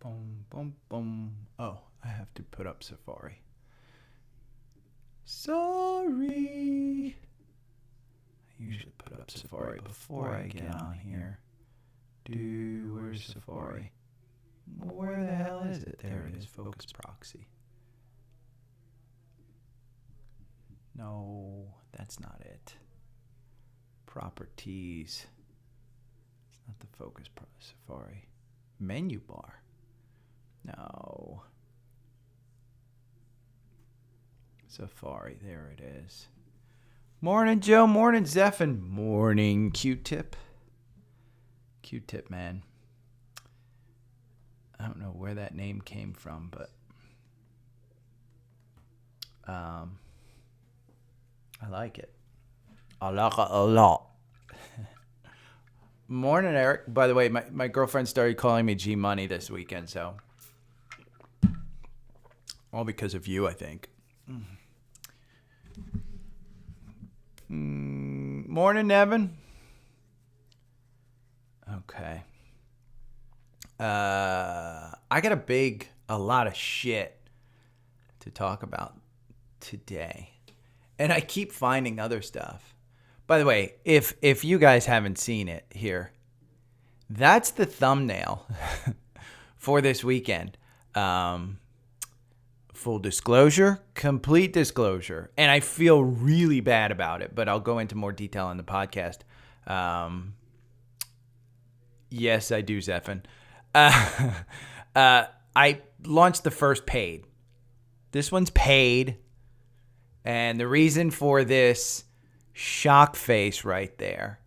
Boom, boom, boom. Oh, I have to put up Safari. Sorry. I usually put up Safari before I get on here. Where's Safari? Where the hell is it? There it is, Focus Proxy. No, that's not it. Properties. It's not the Focus Safari. Menu bar. No. Safari, there it is. Morning, Joe. Morning, Zephin. Morning, Q-Tip. Q-Tip, man. I don't know where that name came from, but I like it. I like it a lot. Morning, Eric. By the way, my girlfriend started calling me G-Money this weekend, so all because of you, I think. Morning, Evan. Okay. I got a lot of shit to talk about today. And I keep finding other stuff. By the way, if you guys haven't seen it here, that's the thumbnail for this weekend. Full disclosure, complete disclosure. And I feel really bad about it, but I'll go into more detail in the podcast. Yes, I do, Zephin. I launched the first paid. This one's paid. And the reason for this shock face right there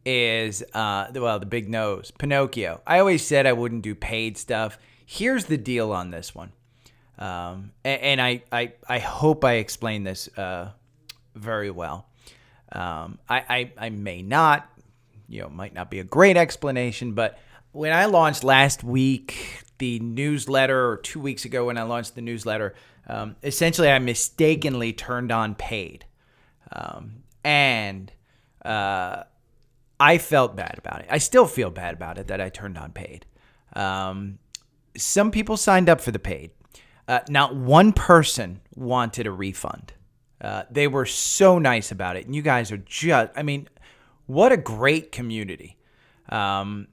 is, the big nose, Pinocchio. I always said I wouldn't do paid stuff. Here's the deal on this one. And I hope I explained this very well. I may not, might not be a great explanation, but when I launched last week the newsletter, or 2 weeks ago when I launched the newsletter, essentially I mistakenly turned on paid. And I felt bad about it. I still feel bad about it that I turned on paid. Some people signed up for the paid. Not one person wanted a refund. They were so nice about it. And you guys are what a great community. I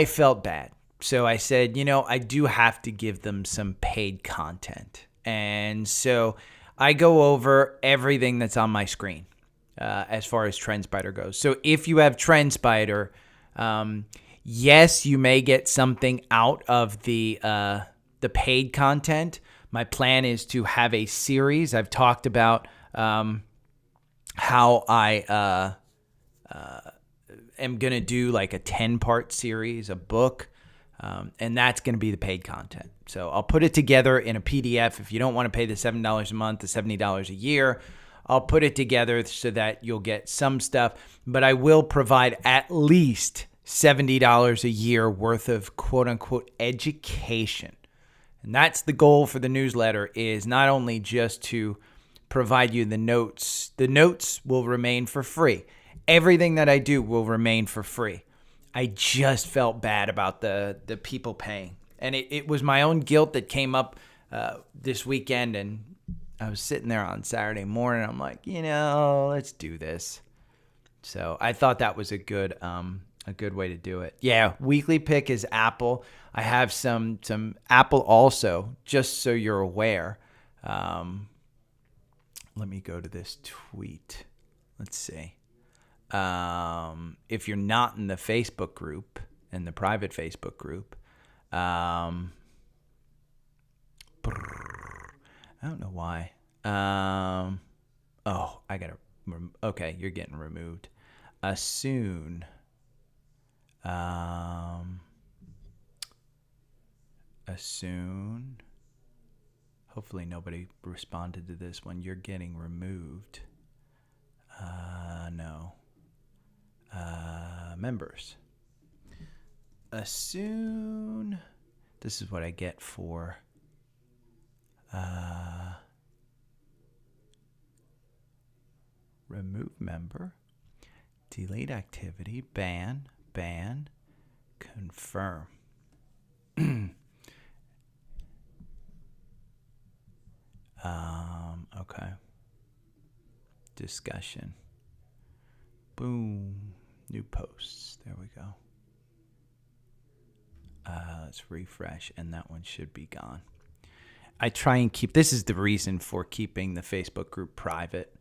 felt bad. So I said, I do have to give them some paid content. And so I go over everything that's on my screen as far as TrendSpider goes. So if you have TrendSpider, yes, you may get something out of the paid content. My plan is to have a series. I've talked about how I am going to do like a 10-part series, a book, and that's going to be the paid content. So I'll put it together in a PDF. If you don't want to pay the $7 a month, the $70 a year, I'll put it together so that you'll get some stuff, but I will provide at least $70 a year worth of quote-unquote education. And that's the goal for the newsletter, is not only just to provide you the notes. The notes will remain for free. Everything that I do will remain for free. I just felt bad about the people paying. And it was my own guilt that came up this weekend. And I was sitting there on Saturday morning. I'm like, let's do this. So I thought that was a good way to do it. Yeah, weekly pick is Apple. I have some Apple also, just so you're aware. Let me go to this tweet. Let's see. If you're not in the Facebook group, in the private Facebook group, I don't know why. Okay, you're getting removed. Soon. Soon. Hopefully nobody responded to this one. You're getting removed. No. Members. Soon. This is what I get for remove member, delete activity, ban, confirm. discussion. Boom. New posts. There we go. Let's refresh, and that one should be gone. I try and keep, this is the reason for keeping the Facebook group private,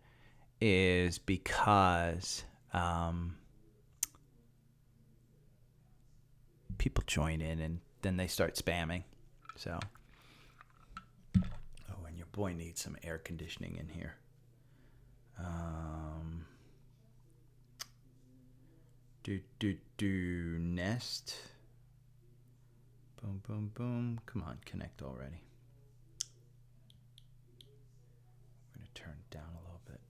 is because people join in and then they start spamming. So, oh, and your boy needs some air conditioning in here. Nest. Boom, boom, boom. Come on, connect already. I'm going to turn it down a little bit.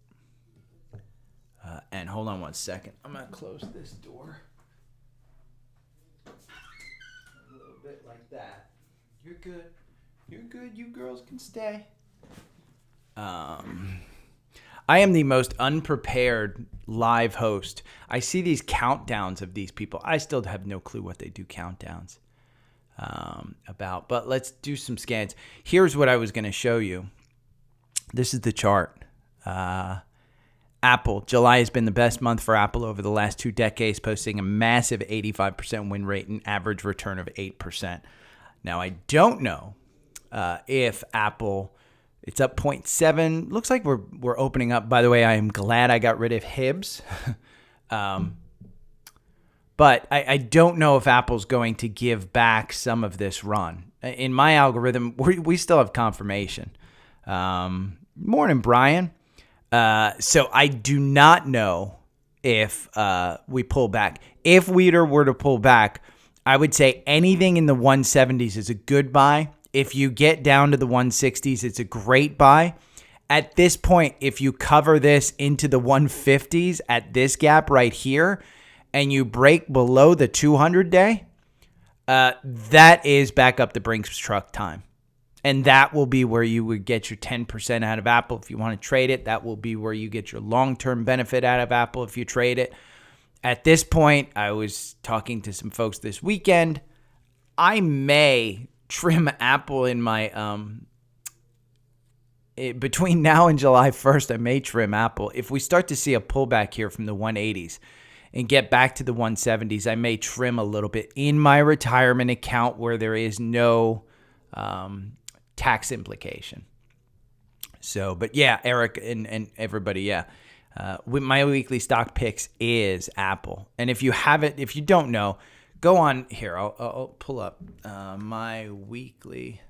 And hold on one second. I'm going to close this door. A little bit like that. You're good. You're good. You girls can stay. I am the most unprepared live host. I see these countdowns of these people. I still have no clue what they do countdowns about, but let's do some scans. Here's what I was going to show you. This is the chart. Apple. July has been the best month for Apple over the last 2 decades, posting a massive 85% win rate and average return of 8%. Now, I don't know if Apple, it's up 0.7. Looks like we're opening up. By the way, I am glad I got rid of Hibbs. But I don't know if Apple's going to give back some of this run. In my algorithm, we still have confirmation. Morning, Brian. So I do not know if we pull back. If we were to pull back, I would say anything in the 170s is a good buy. If you get down to the 160s, it's a great buy. At this point, if you cover this into the 150s at this gap right here, and you break below the 200-day, that is back up the Brinks truck time. And that will be where you would get your 10% out of Apple if you want to trade it. That will be where you get your long-term benefit out of Apple if you trade it. At this point, I was talking to some folks this weekend. I may trim Apple in my between now and July 1st, I may trim Apple. If we start to see a pullback here from the 180s and get back to the 170s, I may trim a little bit in my retirement account where there is no tax implication. So, but yeah, Eric and everybody, yeah. With my weekly stock picks is Apple. And if you haven't, if you don't know, go on here. I'll pull up my weekly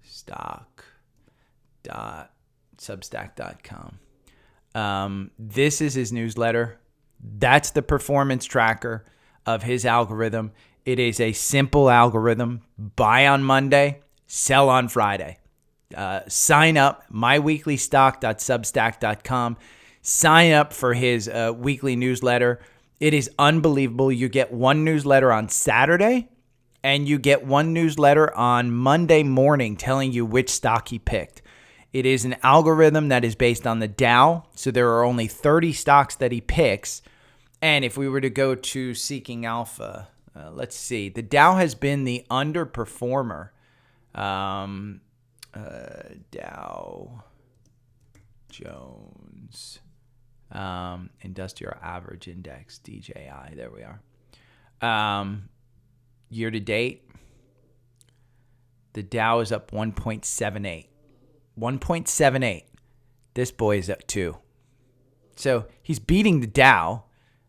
stock.substack.com. This is his newsletter. That's the performance tracker of his algorithm. It is a simple algorithm. Buy on Monday, sell on Friday. Sign up, myweeklystock.substack.com. Sign up for his weekly newsletter. It is unbelievable. You get one newsletter on Saturday, and you get one newsletter on Monday morning telling you which stock he picked. It is an algorithm that is based on the Dow, so there are only 30 stocks that he picks. And if we were to go to Seeking Alpha, let's see. The Dow has been the underperformer. Dow Jones Industrial Average Index, DJI. There we are. Year to date, the Dow is up 1.78. 1.78. This boy is up 2. So he's beating the Dow.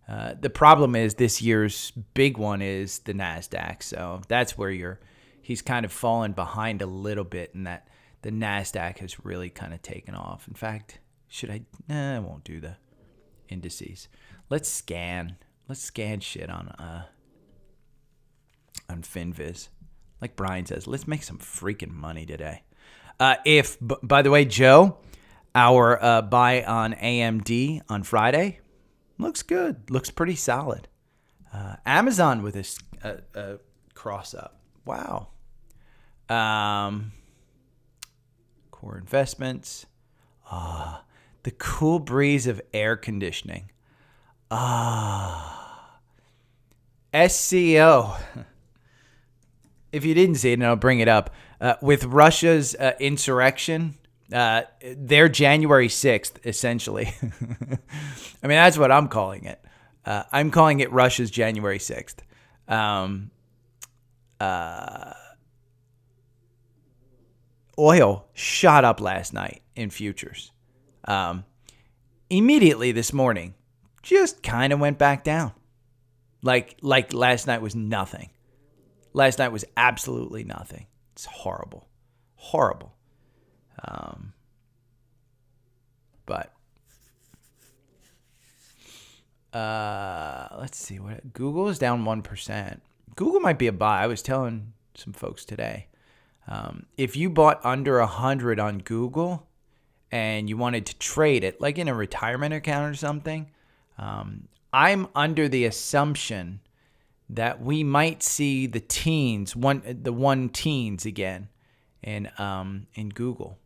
The problem is this year's big one is the NASDAQ. So that's where he's kind of fallen behind a little bit, and that the NASDAQ has really kind of taken off. In fact, I won't do the indices. Let's scan shit on FinViz. Like Brian says, let's make some freaking money today. By the way, Joe, our buy on AMD on Friday looks good. Looks pretty solid. Amazon with a cross up. Wow. Core investments. The cool breeze of air conditioning. SCO. If you didn't see it, and I'll bring it up, with Russia's insurrection, They're January 6th, essentially. I mean, that's what I'm calling it. I'm calling it Russia's January 6th. Oil shot up last night in futures. Immediately this morning, just kind of went back down. Like last night was nothing. Last night was absolutely nothing. It's horrible. Horrible. But let's see what Google is down 1%. Google might be a buy. I was telling some folks today. If you bought under 100 on Google and you wanted to trade it, like in a retirement account or something, I'm under the assumption that we might see the teens, the teens again in Google.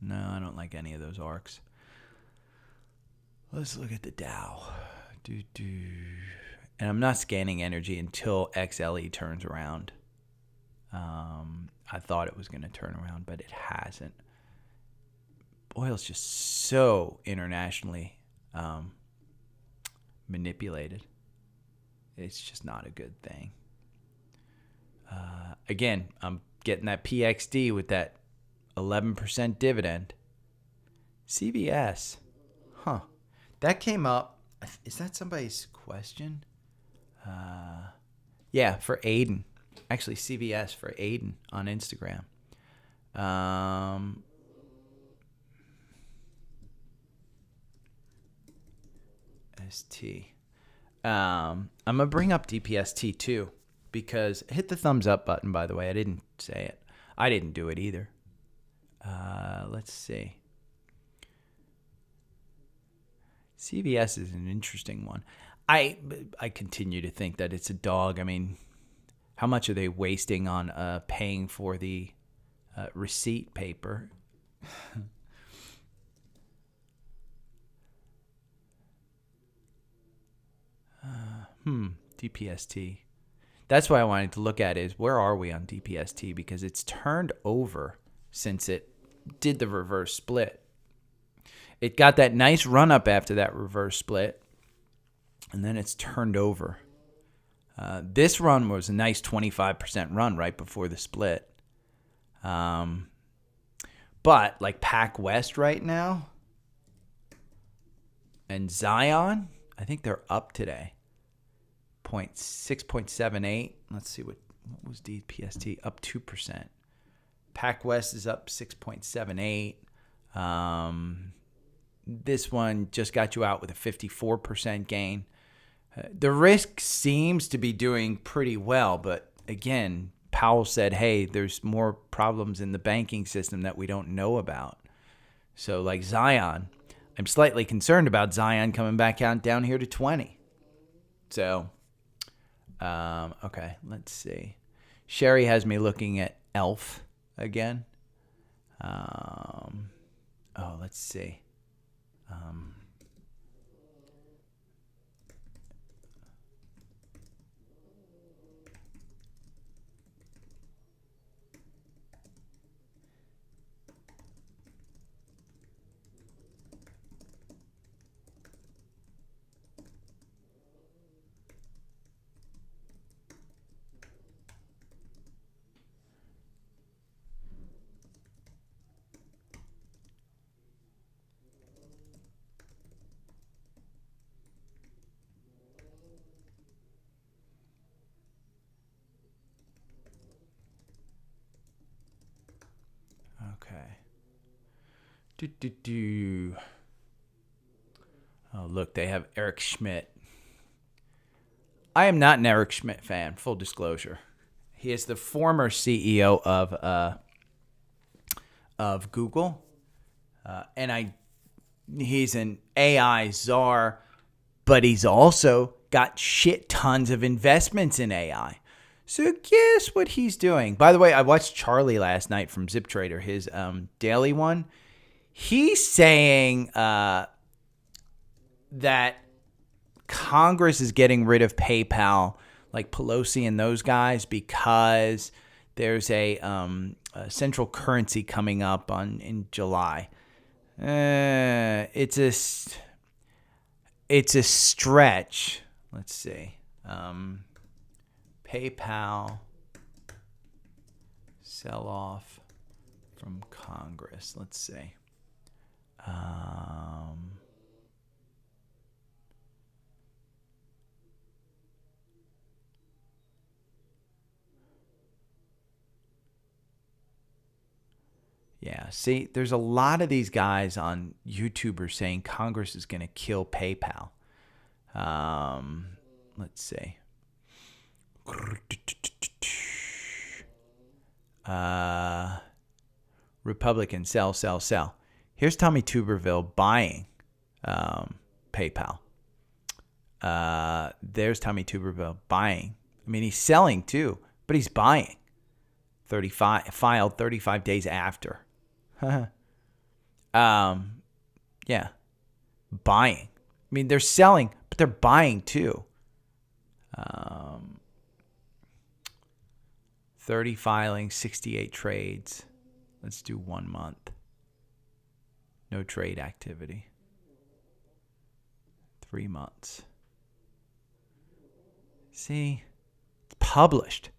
No, I don't like any of those ARKs. Let's look at the Dow. And I'm not scanning energy until XLE turns around. I thought it was going to turn around, but it hasn't. Oil's just so internationally manipulated. It's just not a good thing. Again, I'm getting that PXD with that 11% dividend. CBS. Huh. That came up. Is that somebody's question? Yeah, for Aiden. Actually, CBS for Aiden on Instagram. ST. I'm going to bring up DPST too, because hit the thumbs up button, by the way. I didn't say it. I didn't do it either. Let's see. CVS is an interesting one. I continue to think that it's a dog. I mean, how much are they wasting on paying for the receipt paper? DPST. That's why I wanted to look at is where are we on DPST, because it's turned over since it did the reverse split. It got that nice run up after that reverse split, and then it's turned over. This run was a nice 25% run right before the split. But like Pac West right now and Zion, I think they're up today. 6.78. Let's see what was DPST, up 2%. Pac West is up 6.78. This one just got you out with a 54% gain. The risk seems to be doing pretty well, but again, Powell said, hey, there's more problems in the banking system that we don't know about. So like Zion, I'm slightly concerned about Zion coming back out down here to 20. So, okay, let's see. Sherry has me looking at ELF again. Let's see. Oh, look, they have Eric Schmidt. I am not an Eric Schmidt fan, full disclosure. He is the former CEO of Google, and he's an AI czar, but he's also got shit tons of investments in AI. So guess what he's doing? By the way, I watched Charlie last night from Zip Trader, his daily one. He's saying that Congress is getting rid of PayPal, like Pelosi and those guys, because there's a central currency coming up in July. It's a stretch. Let's see. PayPal sell off from Congress. Let's see. Yeah, see, there's a lot of these guys on YouTube are saying Congress is going to kill PayPal. Let's see. Republican, sell. Here's Tommy Tuberville buying PayPal. There's Tommy Tuberville buying. I mean, he's selling too, but he's buying. Filed 35 days after. Yeah. Buying. I mean, they're selling, but they're buying too. 30 filings, 68 trades. Let's do 1 month. No trade activity. 3 months. See? It's published.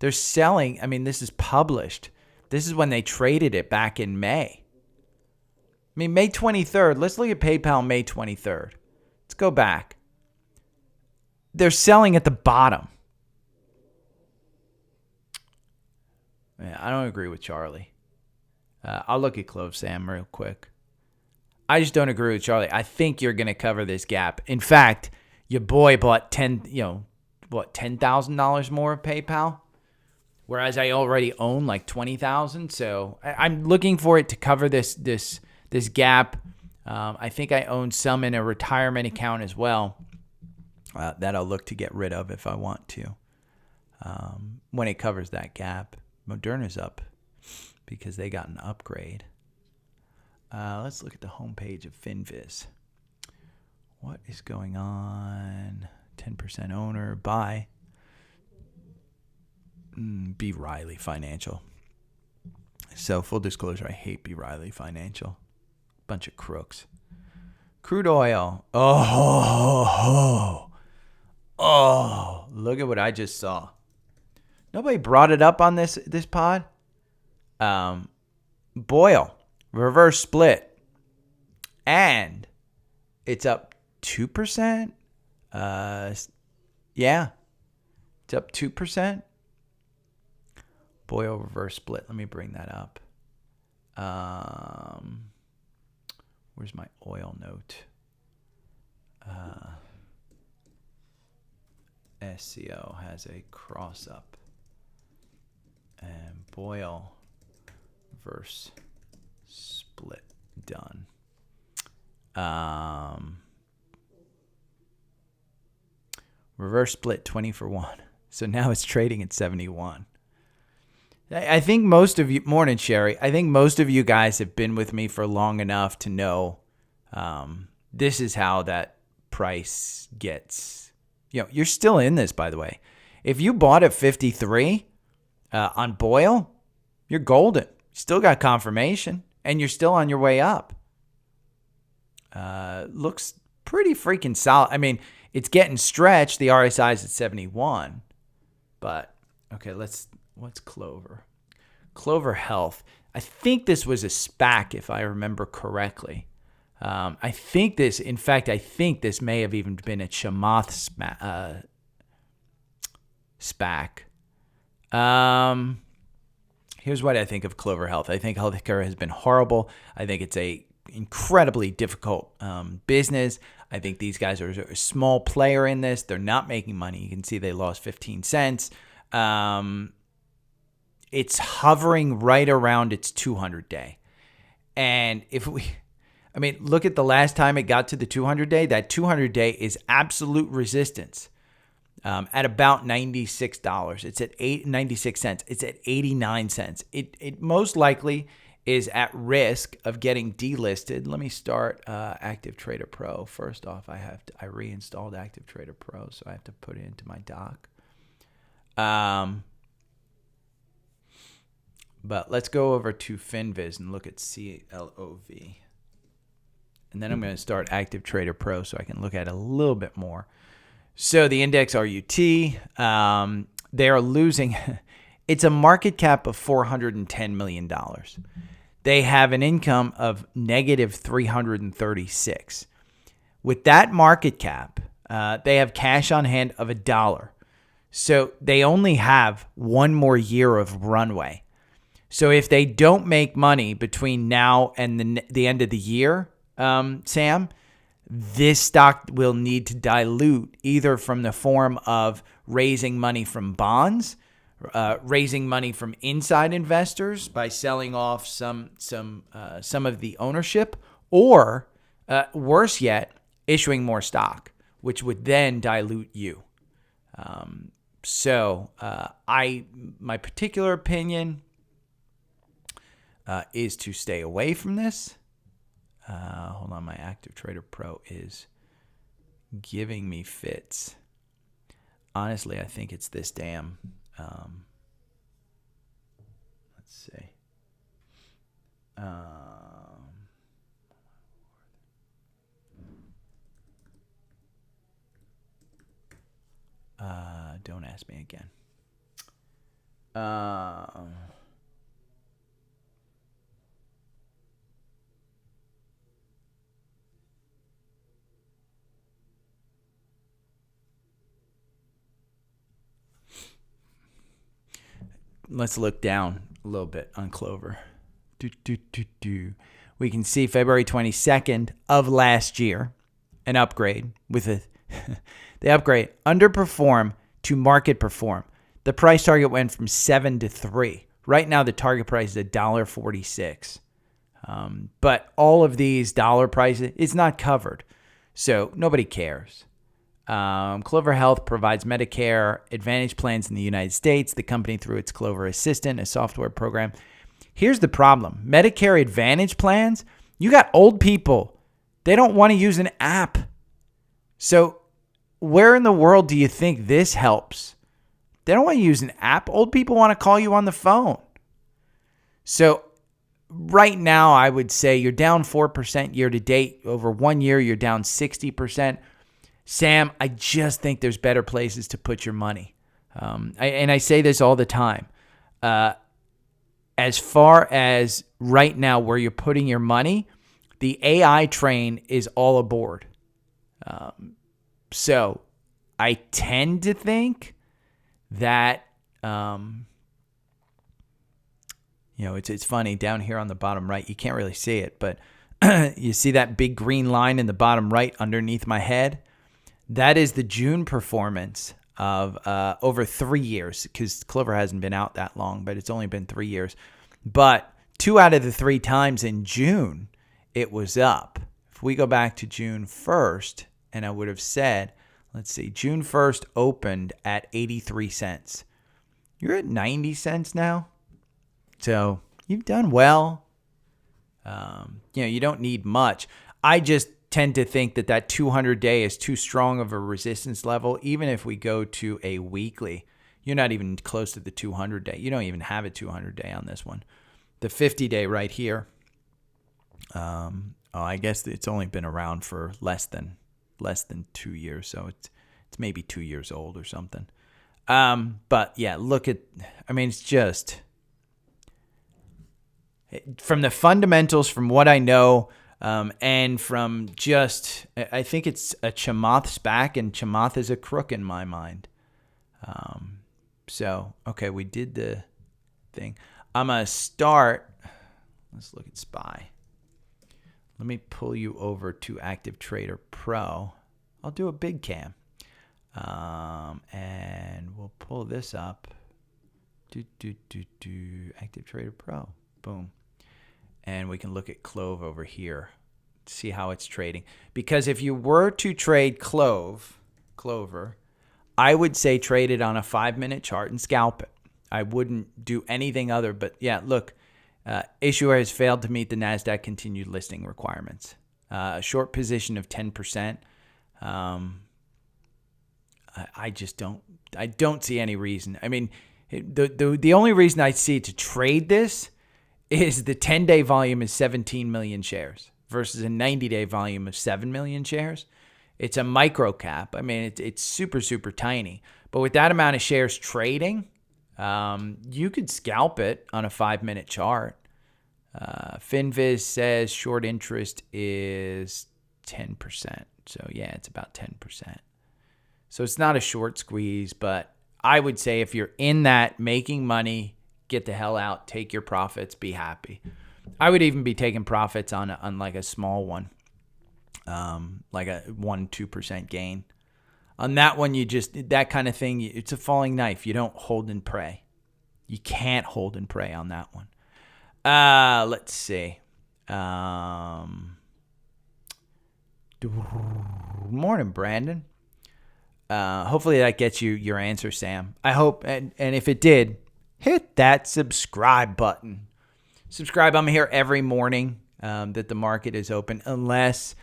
They're selling. I mean, this is published. This is when they traded it back in May. I mean, May 23rd. Let's look at PayPal May 23rd. Let's go back. They're selling at the bottom. Yeah, I don't agree with Charlie. I'll look at Clove Sam real quick. I just don't agree with Charlie. I think you're going to cover this gap. In fact, your boy bought $10,000 more of PayPal, whereas I already own like 20,000. So I'm looking for it to cover this gap. I think I own some in a retirement account as well that I'll look to get rid of if I want to when it covers that gap. Moderna's up because they got an upgrade. Let's look at the homepage of FinViz. What is going on? 10% owner, buy. B. Riley Financial. So, full disclosure, I hate B. Riley Financial. Bunch of crooks. Crude oil. Oh, look at what I just saw. Nobody brought it up on this pod. Boyle, reverse split. And it's up 2%. Yeah. It's up 2%. Boyle reverse split. Let me bring that up. Where's my oil note? SCO has a cross up. And Boyle reverse split done. Reverse split 20 for 1. So now it's trading at 71. I think most of you, morning Sherry, I think most of you guys have been with me for long enough to know this is how that price gets. You're still in this, by the way. If you bought at 53 on Boyle, you're golden. You still got confirmation, and you're still on your way up. Looks pretty freaking solid. I mean, it's getting stretched. The RSI is at 71. But, okay, what's Clover? Clover Health. I think this was a SPAC, if I remember correctly. I think this may have even been a Chamath SPAC. Here's what I think of Clover Health. I think healthcare has been horrible. I think it's a incredibly difficult business. I think these guys are a small player in this. They're not making money. You can see they lost 15 cents. It's hovering right around its 200-day. And look at the last time it got to the 200-day. That 200-day is absolute resistance at about $96. It's at 96 cents. It's at 89 cents. It most likely is at risk of getting delisted. Let me start Active Trader Pro. First off, I reinstalled Active Trader Pro, so I have to put it into my dock. But let's go over to FinViz and look at CLOV. And then I'm going to start Active Trader Pro so I can look at it a little bit more. So the index RUT, they are losing. It's a market cap of $410 million. They have an income of negative 336. With that market cap, they have cash on hand of $1. So they only have one more year of runway. So if they don't make money between now and the end of the year, Sam, this stock will need to dilute either from the form of raising money from bonds, raising money from inside investors by selling off some of the ownership, or worse yet, issuing more stock, which would then dilute you. So my particular opinion is to stay away from this. Hold on, my Active Trader Pro is giving me fits. Honestly, I think it's this damn. Let's see. Don't ask me again. Let's look down a little bit on Clover. We can see February 22nd of last year, an upgrade with the upgrade underperform to market perform. The price target went from 7 to 3. Right now, the target price is $1.46. But all of these dollar prices, it's not covered. So nobody cares. Clover Health provides Medicare Advantage plans in the United States. The company, through its Clover Assistant, a software program. Here's the problem. Medicare Advantage plans, you got old people. They don't want to use an app. So where in the world do you think this helps? They don't want to use an app. Old people want to call you on the phone. So right now, I would say you're down 4% year to date. Over 1 year, you're down 60%. Sam, I just think there's better places to put your money. I say this all the time. As far as right now where you're putting your money, the AI train is all aboard. So I tend to think that, it's funny down here on the bottom right. You can't really see it, but you see that big green line in the bottom right underneath my head? That is the June performance of over 3 years, because Clover hasn't been out that long, but it's only been 3 years. But 2 out of the 3 times in June, it was up. If we go back to June 1st, and I would have said, let's see, June 1st opened at 83 cents. You're at 90 cents now. So you've done well. You don't need much. I just tend to think that 200-day is too strong of a resistance level. Even if we go to a weekly, you're not even close to the 200-day. You don't even have a 200-day on this one. The 50-day right here, I guess it's only been around for less than 2 years, so it's maybe 2 years old or something. But yeah, it's just from the fundamentals, from what I know. And from just, I think it's a Chamath SPAC, and Chamath is a crook in my mind. Okay, we did the thing. I'm going to start. Let's look at SPY. Let me pull you over to Active Trader Pro. I'll do a big cam. And we'll pull this up. Active Trader Pro. Boom. And we can look at Clove over here, see how it's trading. Because if you were to trade Clover, I would say trade it on a 5-minute chart and scalp it. I wouldn't do anything other. But yeah, look, Issuer has failed to meet the NASDAQ continued listing requirements. A short position of 10%. I just don't see any reason. I mean, the only reason I see to trade this is the 10-day volume is 17 million shares versus a 90-day volume of 7 million shares. It's a micro cap. I mean, it's super, super tiny. But with that amount of shares trading, you could scalp it on a 5-minute chart. FinViz says short interest is 10%. So, yeah, it's about 10%. So it's not a short squeeze, but I would say if you're in that making money, get the hell out, take your profits, be happy. I would even be taking profits on like a small one, like a 1-2% gain. On that one, that kind of thing, it's a falling knife. You don't hold and pray. You can't hold and pray on that one. Let's see. Morning, Brandon. Hopefully that gets you your answer, Sam. I hope, and if it did, hit that subscribe button. Subscribe. I'm here every morning that the market is open, unless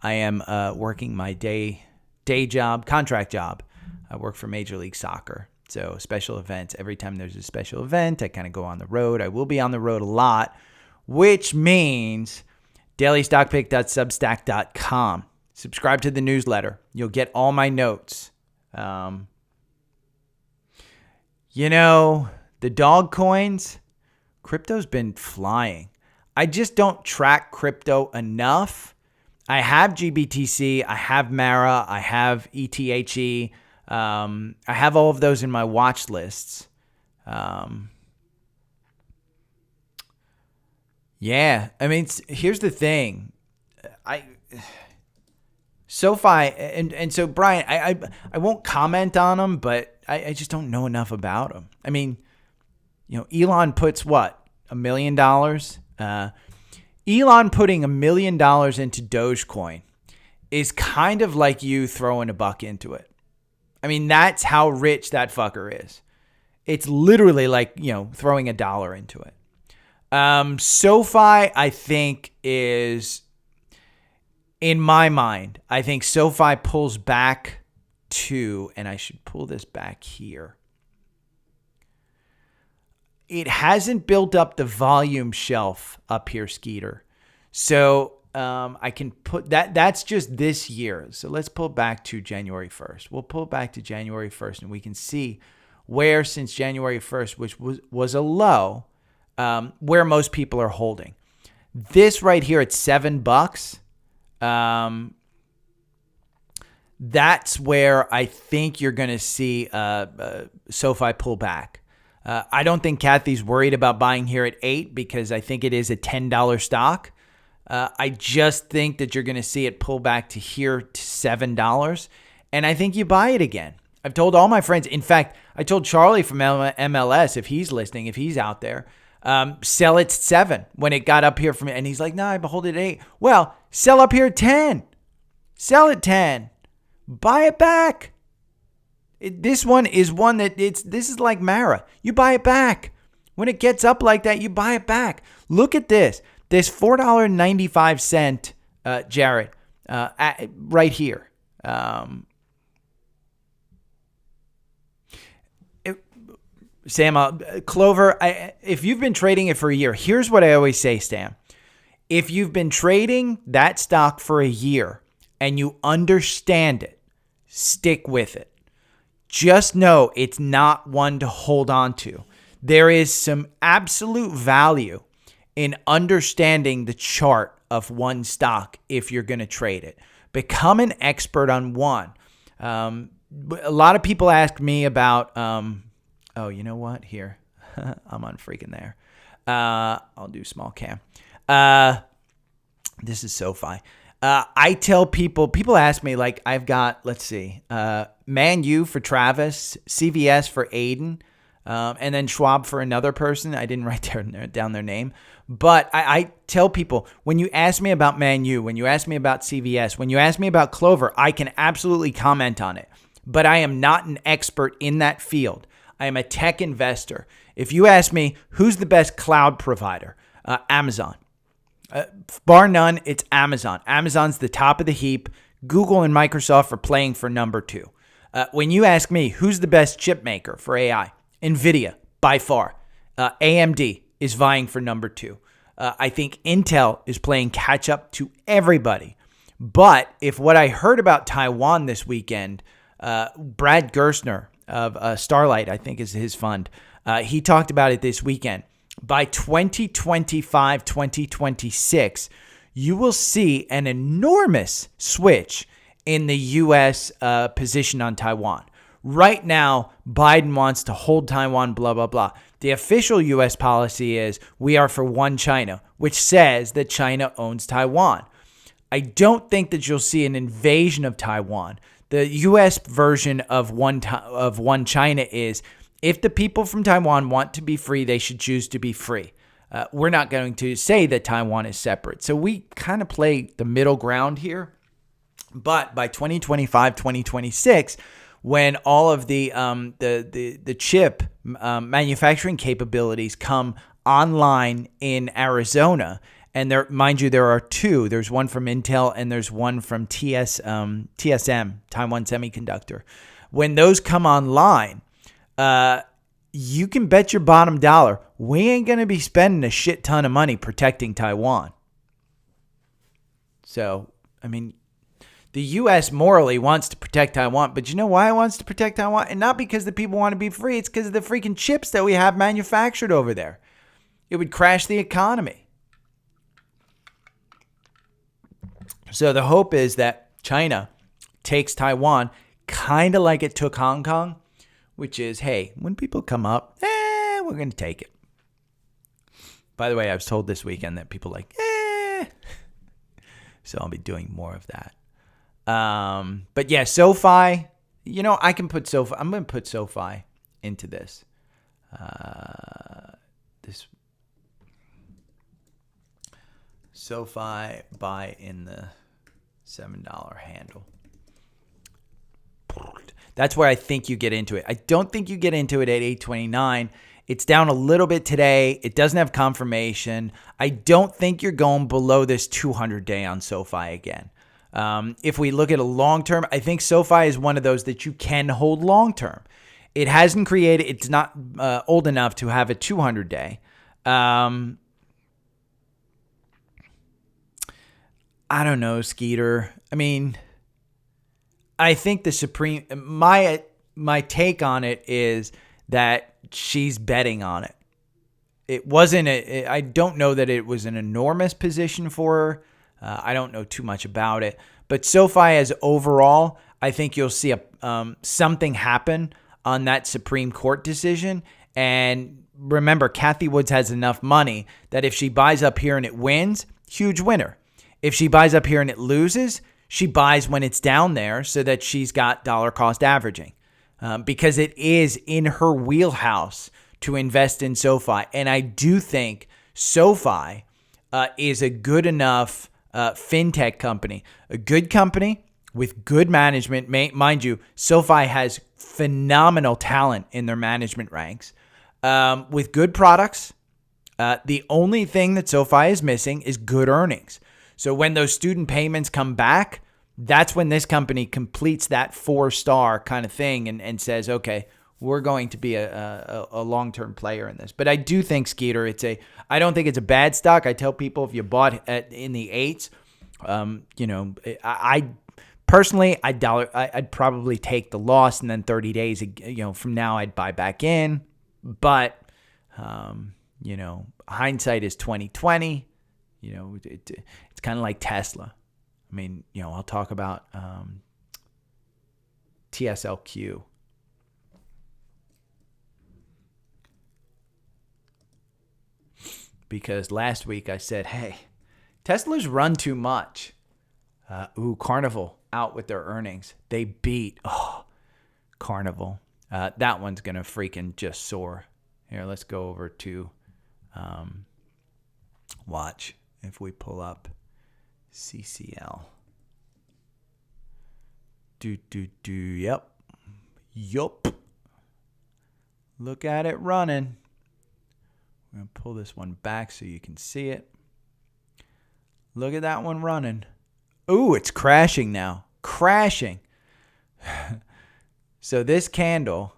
I am working my day job, contract job. I work for Major League Soccer. So special events. Every time there's a special event, I kind of go on the road. I will be on the road a lot, which means dailystockpick.substack.com. Subscribe to the newsletter. You'll get all my notes. The dog coins, crypto's been flying. I just don't track crypto enough. I have GBTC, I have Mara, I have ETHE. I have all of those in my watch lists. Yeah, I mean, here's the thing. SOFI, and so Brian, I won't comment on them, but I just don't know enough about them. I mean, Elon puts what? $1 million? Elon putting $1 million into Dogecoin is kind of like you throwing $1 into it. I mean, that's how rich that fucker is. It's literally like, throwing $1 into it. SOFI, I think, is, in my mind, I think SOFI pulls back to, and I should pull this back here. It hasn't built up the volume shelf up here, Skeeter. So I can put that's just this year. So let's pull back to January 1st. We'll pull back to January 1st, and we can see where since January 1st, which was a low, where most people are holding. This right here at $7, that's where I think you're going to see SOFI pull back. I don't think Kathy's worried about buying here at $8 because I think it is a $10 stock. I just think that you're going to see it pull back to here to $7. And I think you buy it again. I've told all my friends. In fact, I told Charlie from MLS, if he's listening, if he's out there, sell it at 7 when it got up here from, and he's like, no, I hold it at 8. Well, sell up here at 10. Sell at 10. Buy it back. This one is one that this is like Mara. You buy it back. When it gets up like that, you buy it back. Look at this. This $4.95, Jared, right here. Sam, Clover, if you've been trading it for a year, here's what I always say, Sam. If you've been trading that stock for a year and you understand it, stick with it. Just know it's not one to hold on to. There is some absolute value in understanding the chart of one stock if you're going to trade it. Become an expert on one. A lot of people ask me about, oh, you know what? Here, I'm on freaking there. I'll do small cam. This is SOFI. I tell people ask me, like, I've got, let's see, Man U for Travis, CVS for Aiden, and then Schwab for another person. I didn't write down their name. But I tell people, when you ask me about Man U, when you ask me about CVS, when you ask me about Clover, I can absolutely comment on it. But I am not an expert in that field. I am a tech investor. If you ask me, who's the best cloud provider? Amazon. Bar none, it's Amazon. Amazon's the top of the heap. Google and Microsoft are playing for number 2. When you ask me who's the best chip maker for AI, NVIDIA, by far. AMD is vying for number 2. I think Intel is playing catch up to everybody. But if what I heard about Taiwan this weekend, Brad Gerstner of Starlight, I think is his fund, he talked about it this weekend. By 2025, 2026, you will see an enormous switch in the U.S. Position on Taiwan. Right now, Biden wants to hold Taiwan, blah, blah, blah. The official U.S. policy is we are for one China, which says that China owns Taiwan. I don't think that you'll see an invasion of Taiwan. The U.S. version of one China is if the people from Taiwan want to be free, they should choose to be free. We're not going to say that Taiwan is separate. So we kind of play the middle ground here. But by 2025, 2026, when all of the chip manufacturing capabilities come online in Arizona, and there, mind you, there are 2. There's one from Intel and there's one from TSM, Taiwan Semiconductor. When those come online, you can bet your bottom dollar we ain't going to be spending a shit ton of money protecting Taiwan. So, I mean, the U.S. morally wants to protect Taiwan, but you know why it wants to protect Taiwan? And not because the people want to be free. It's because of the freaking chips that we have manufactured over there. It would crash the economy. So the hope is that China takes Taiwan kind of like it took Hong Kong, which is, hey, when people come up, we're going to take it. By the way, I was told this weekend that people like, So I'll be doing more of that. But yeah, SOFI, I can put SOFI. I'm going to put SOFI into this. This SOFI buy in the $7 handle. That's where I think you get into it. I don't think you get into it at 829. It's down a little bit today. It doesn't have confirmation. I don't think you're going below this 200-day on SOFI again. If we look at a long term, I think SOFI is one of those that you can hold long term. It hasn't created, it's not old enough to have a 200-day. I don't know, Skeeter. I mean, I think my take on it is that she's betting on it. It wasn't, I don't know that it was an enormous position for her. I don't know too much about it. But SOFI as overall, I think you'll see something happen on that Supreme Court decision. And remember, Kathy Woods has enough money that if she buys up here and it wins, huge winner. If she buys up here and it loses, she buys when it's down there so that she's got dollar cost averaging. Because it is in her wheelhouse to invest in SOFI. And I do think SOFI is a good enough fintech company, a good company with good management. Mind you, SOFI has phenomenal talent in their management ranks with good products. The only thing that SOFI is missing is good earnings. So when those student payments come back, that's when this company completes that 4-star kind of thing and says, okay, we're going to be a long-term player in this. But I do think, Skeeter, I don't think it's a bad stock. I tell people if you bought in the 8s, I personally, I'd probably take the loss and then 30 days, from now I'd buy back in. But, hindsight is 2020. It's kind of like Tesla. I mean, I'll talk about TSLQ. Because last week I said, hey, Tesla's run too much. Carnival out with their earnings. They beat Carnival. That one's going to freaking just soar. Here, let's go over to watch if we pull up CCL. Yep. Yup. Look at it running. I'm going to pull this one back so you can see it. Look at that one running. Ooh, it's crashing now. Crashing. So this candle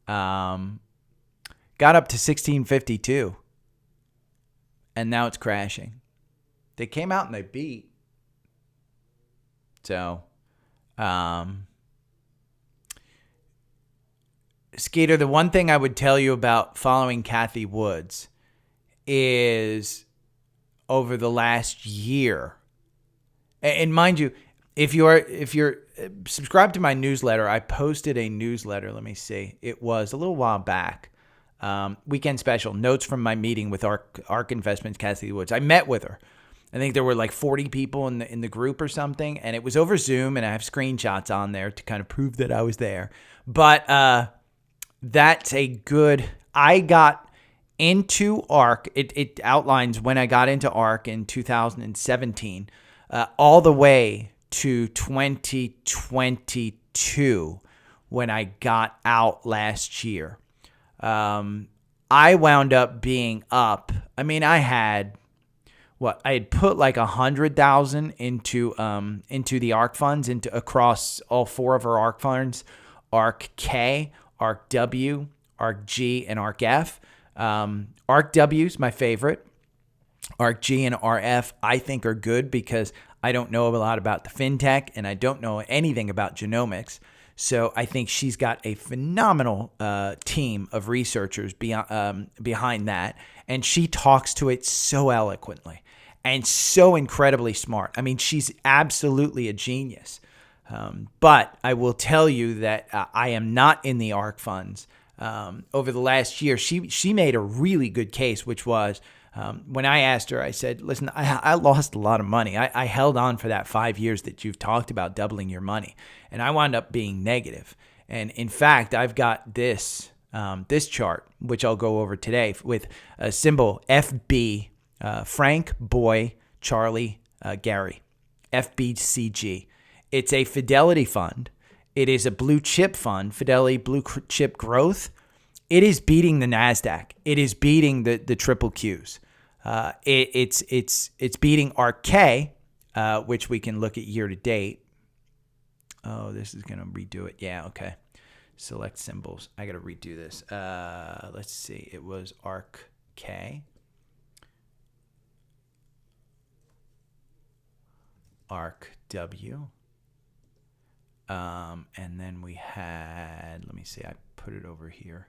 got up to 1652. And now it's crashing. They came out and they beat. So, Skeeter, the one thing I would tell you about following Cathie Woods is over the last year, and mind you, if you're subscribed to my newsletter, I posted a newsletter. Let me see. It was a little while back. Weekend special, notes from my meeting with ARK Investments, Cathie Woods. I met with her. I think there were like 40 people in the group or something, and it was over Zoom, and I have screenshots on there to kind of prove that I was there. But that's a good. I got into ARK. It outlines when I got into ARK in 2017, all the way to 2022 when I got out last year. I wound up being up. I mean, I had put like 100,000 into the ARK funds, across all four of our ARK funds: ARKK, ARKW, ARKG, and ARKF. ARKW is my favorite. ARKG and RF I think are good because I don't know a lot about the fintech and I don't know anything about genomics. So I think she's got a phenomenal team of researchers behind that, and she talks to it so eloquently and so incredibly smart. I mean, she's absolutely a genius. But I will tell you that I am not in the ARK funds. Over the last year, she made a really good case, which was when I asked her, I said, listen, I lost a lot of money. I held on for that 5 years that you've talked about doubling your money, and I wound up being negative. And in fact, I've got this chart, which I'll go over today, with a symbol FB, Frank, Boy, Charlie, Gary, FBCG. It's a Fidelity fund. It is a blue chip fund, Fidelity Blue Chip Growth. It is beating the NASDAQ. It is beating the triple Qs. It's beating ARKK, which we can look at year to date. Oh, this is going to redo it. Yeah, okay. Select symbols. I got to redo this. Let's see. It was ARKK. ARKW. And then we had, let me see, I put it over here,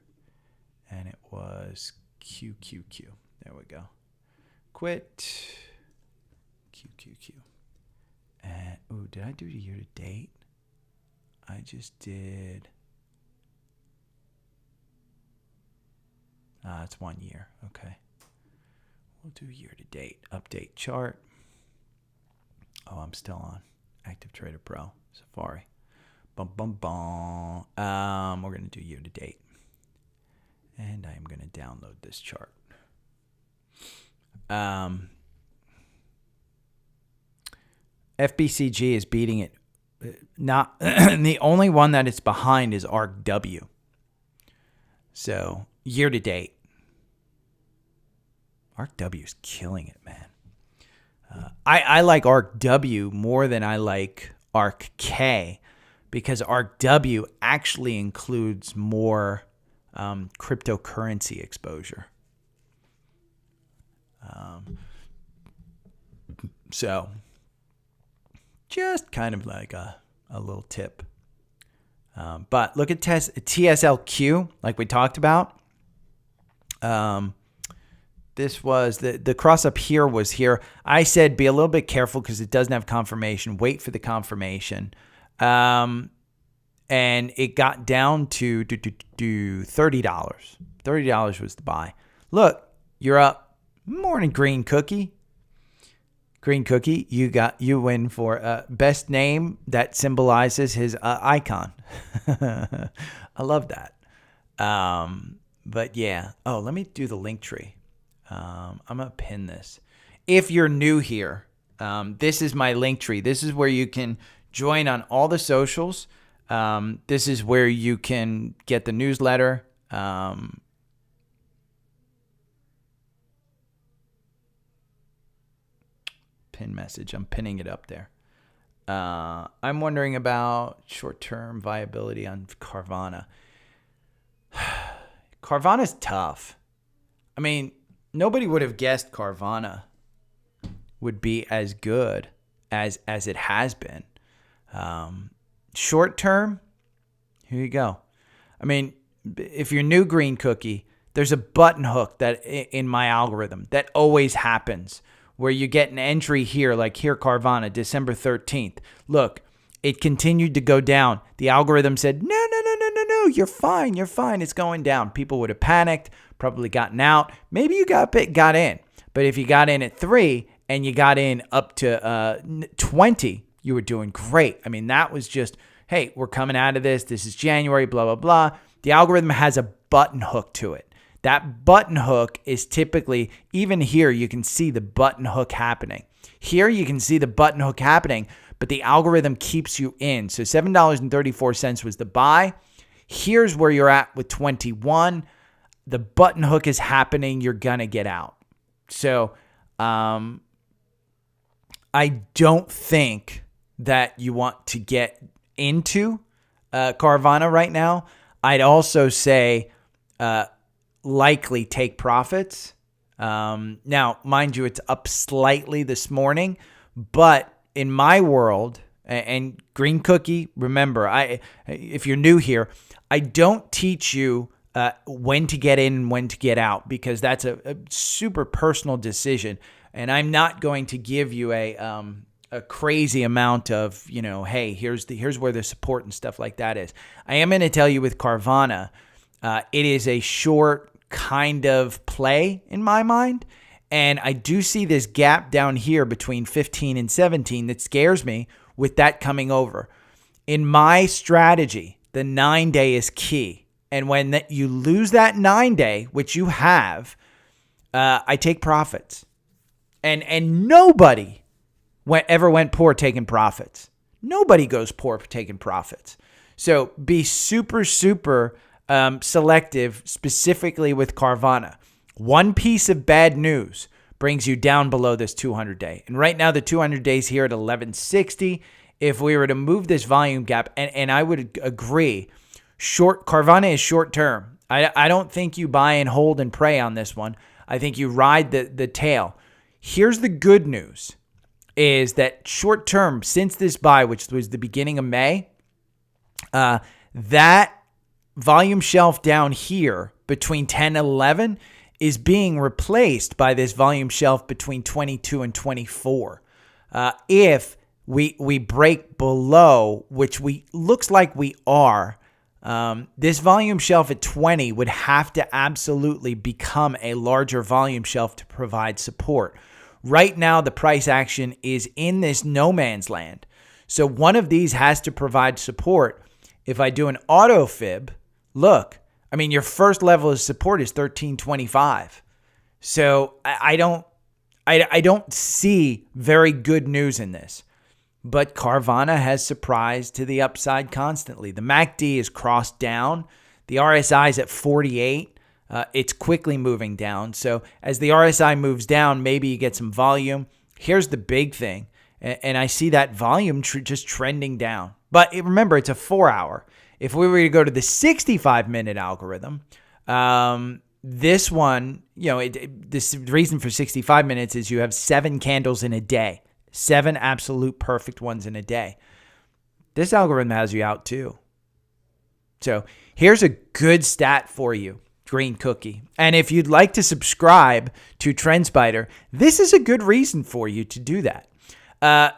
and it was QQQ. There we go. Quit. QQQ. And, ooh, did I do the year to date? I just did. It's 1 year. Okay. We'll do year to date. Update chart. Oh, I'm still on Active Trader Pro, Safari. We're going to do year to date. And I'm going to download this chart. FBCG is beating it. Not the only one that it's behind is ARKW. So year to date, ARKW is killing it, man. I like ARKW more than I like ARKK, because ARKW actually includes more cryptocurrency exposure. So just kind of like a little tip. But look at TSLQ, like we talked about. This was the cross up here was here. I said be a little bit careful because it doesn't have confirmation. Wait for the confirmation. And it got down to $30. $30 was the buy. Look, you're up. Morning, Green Cookie. Green Cookie, you win for best name that symbolizes his icon. I love that. But yeah. Oh, let me do the link tree. I'm going to pin this. If you're new here, this is my link tree. This is where you can join on all the socials. This is where you can get the newsletter. pin message. I'm pinning it up there. I'm wondering about short-term viability on Carvana. Carvana's tough. I mean, nobody would have guessed Carvana would be as good as it has been. Short-term, here you go. I mean, if you're new, Green Cookie, there's a button hook that in my algorithm that always happens where you get an entry here, like here, Carvana, December 13th. Look, it continued to go down. The algorithm said, no, you're fine. It's going down. People would have panicked, probably gotten out. Maybe you got in. But if you got in at 3 and you got in up to 20, you were doing great. I mean, that was just, hey, we're coming out of this. This is January, blah, blah, blah. The algorithm has a button hook to it. That button hook is typically, even here, you can see the button hook happening. Here, you can see the button hook happening, but the algorithm keeps you in. So $7.34 was the buy. Here's where you're at with 21. The button hook is happening. You're going to get out. So I don't think that you want to get into Carvana right now. I'd also say likely take profits. Now, mind you, it's up slightly this morning, but in my world, and Green Cookie, remember, if you're new here, I don't teach you when to get in and when to get out, because that's a super personal decision. And I'm not going to give you a crazy amount of, hey, here's where the support and stuff like that is. I am going to tell you with Carvana, it is a short kind of play in my mind. And I do see this gap down here between 15 and 17 that scares me with that coming over. In my strategy, the 9-day is key. And when you lose that 9-day, which you have, I take profits. And nobody ever went poor taking profits. Nobody goes poor taking profits. So be super, super selective, specifically with Carvana. One piece of bad news brings you down below this 200-day. And right now, the 200 days here at 1160. If we were to move this volume gap, and I would agree, Carvana is short term. I don't think you buy and hold and pray on this one. I think you ride the tail. Here's the good news, is that short term, since this buy, which was the beginning of May, that volume shelf down here between 10 and 11 is being replaced by this volume shelf between 22 and 24. If we break below, which looks like we are, this volume shelf at 20 would have to absolutely become a larger volume shelf to provide support. Right now, the price action is in this no man's land. So one of these has to provide support. If I do an auto fib, look, I mean, your first level of support is 1325. So I don't see very good news in this. But Carvana has surprised to the upside constantly. The MACD is crossed down. The RSI is at 48. It's quickly moving down. So as the RSI moves down, maybe you get some volume. Here's the big thing. And I see that volume just trending down. But remember, it's a 4-hour. If we were to go to the 65-minute algorithm, this one, this reason for 65 minutes is you have 7 candles in a day. 7 absolute perfect ones in a day. This algorithm has you out too. So here's a good stat for you, Green Cookie. And if you'd like to subscribe to TrendSpider, this is a good reason for you to do that.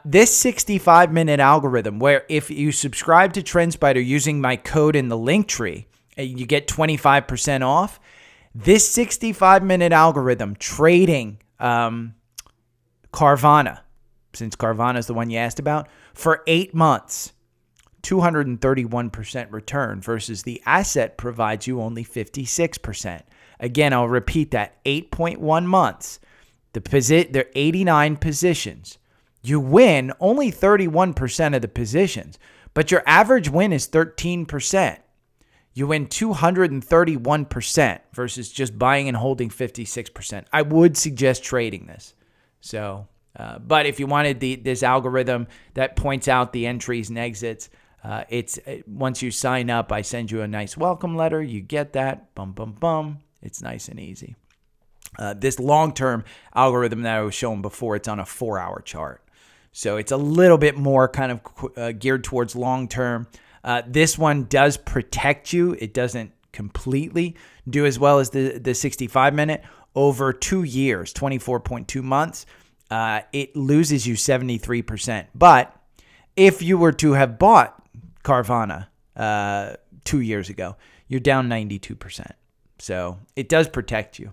This 65-minute algorithm, where if you subscribe to TrendSpider using my code in the link tree, you get 25% off. This 65-minute algorithm trading Carvana, since Carvana is the one you asked about, for 8 months, 231% return versus the asset provides you only 56%. Again, I'll repeat that, 8.1 months. There are 89 positions. You win only 31% of the positions, but your average win is 13%. You win 231% versus just buying and holding 56%. I would suggest trading this. So But if you wanted this algorithm that points out the entries and exits, once you sign up, I send you a nice welcome letter. You get that. Bum, bum, bum. It's nice and easy. This long-term algorithm that I was showing before, it's on a 4-hour chart. So it's a little bit more kind of geared towards long-term. This one does protect you. It doesn't completely do as well as the 65-minute. Over 2 years, 24.2 months, it loses you 73%. But if you were to have bought Carvana 2 years ago, you're down 92%. So it does protect you.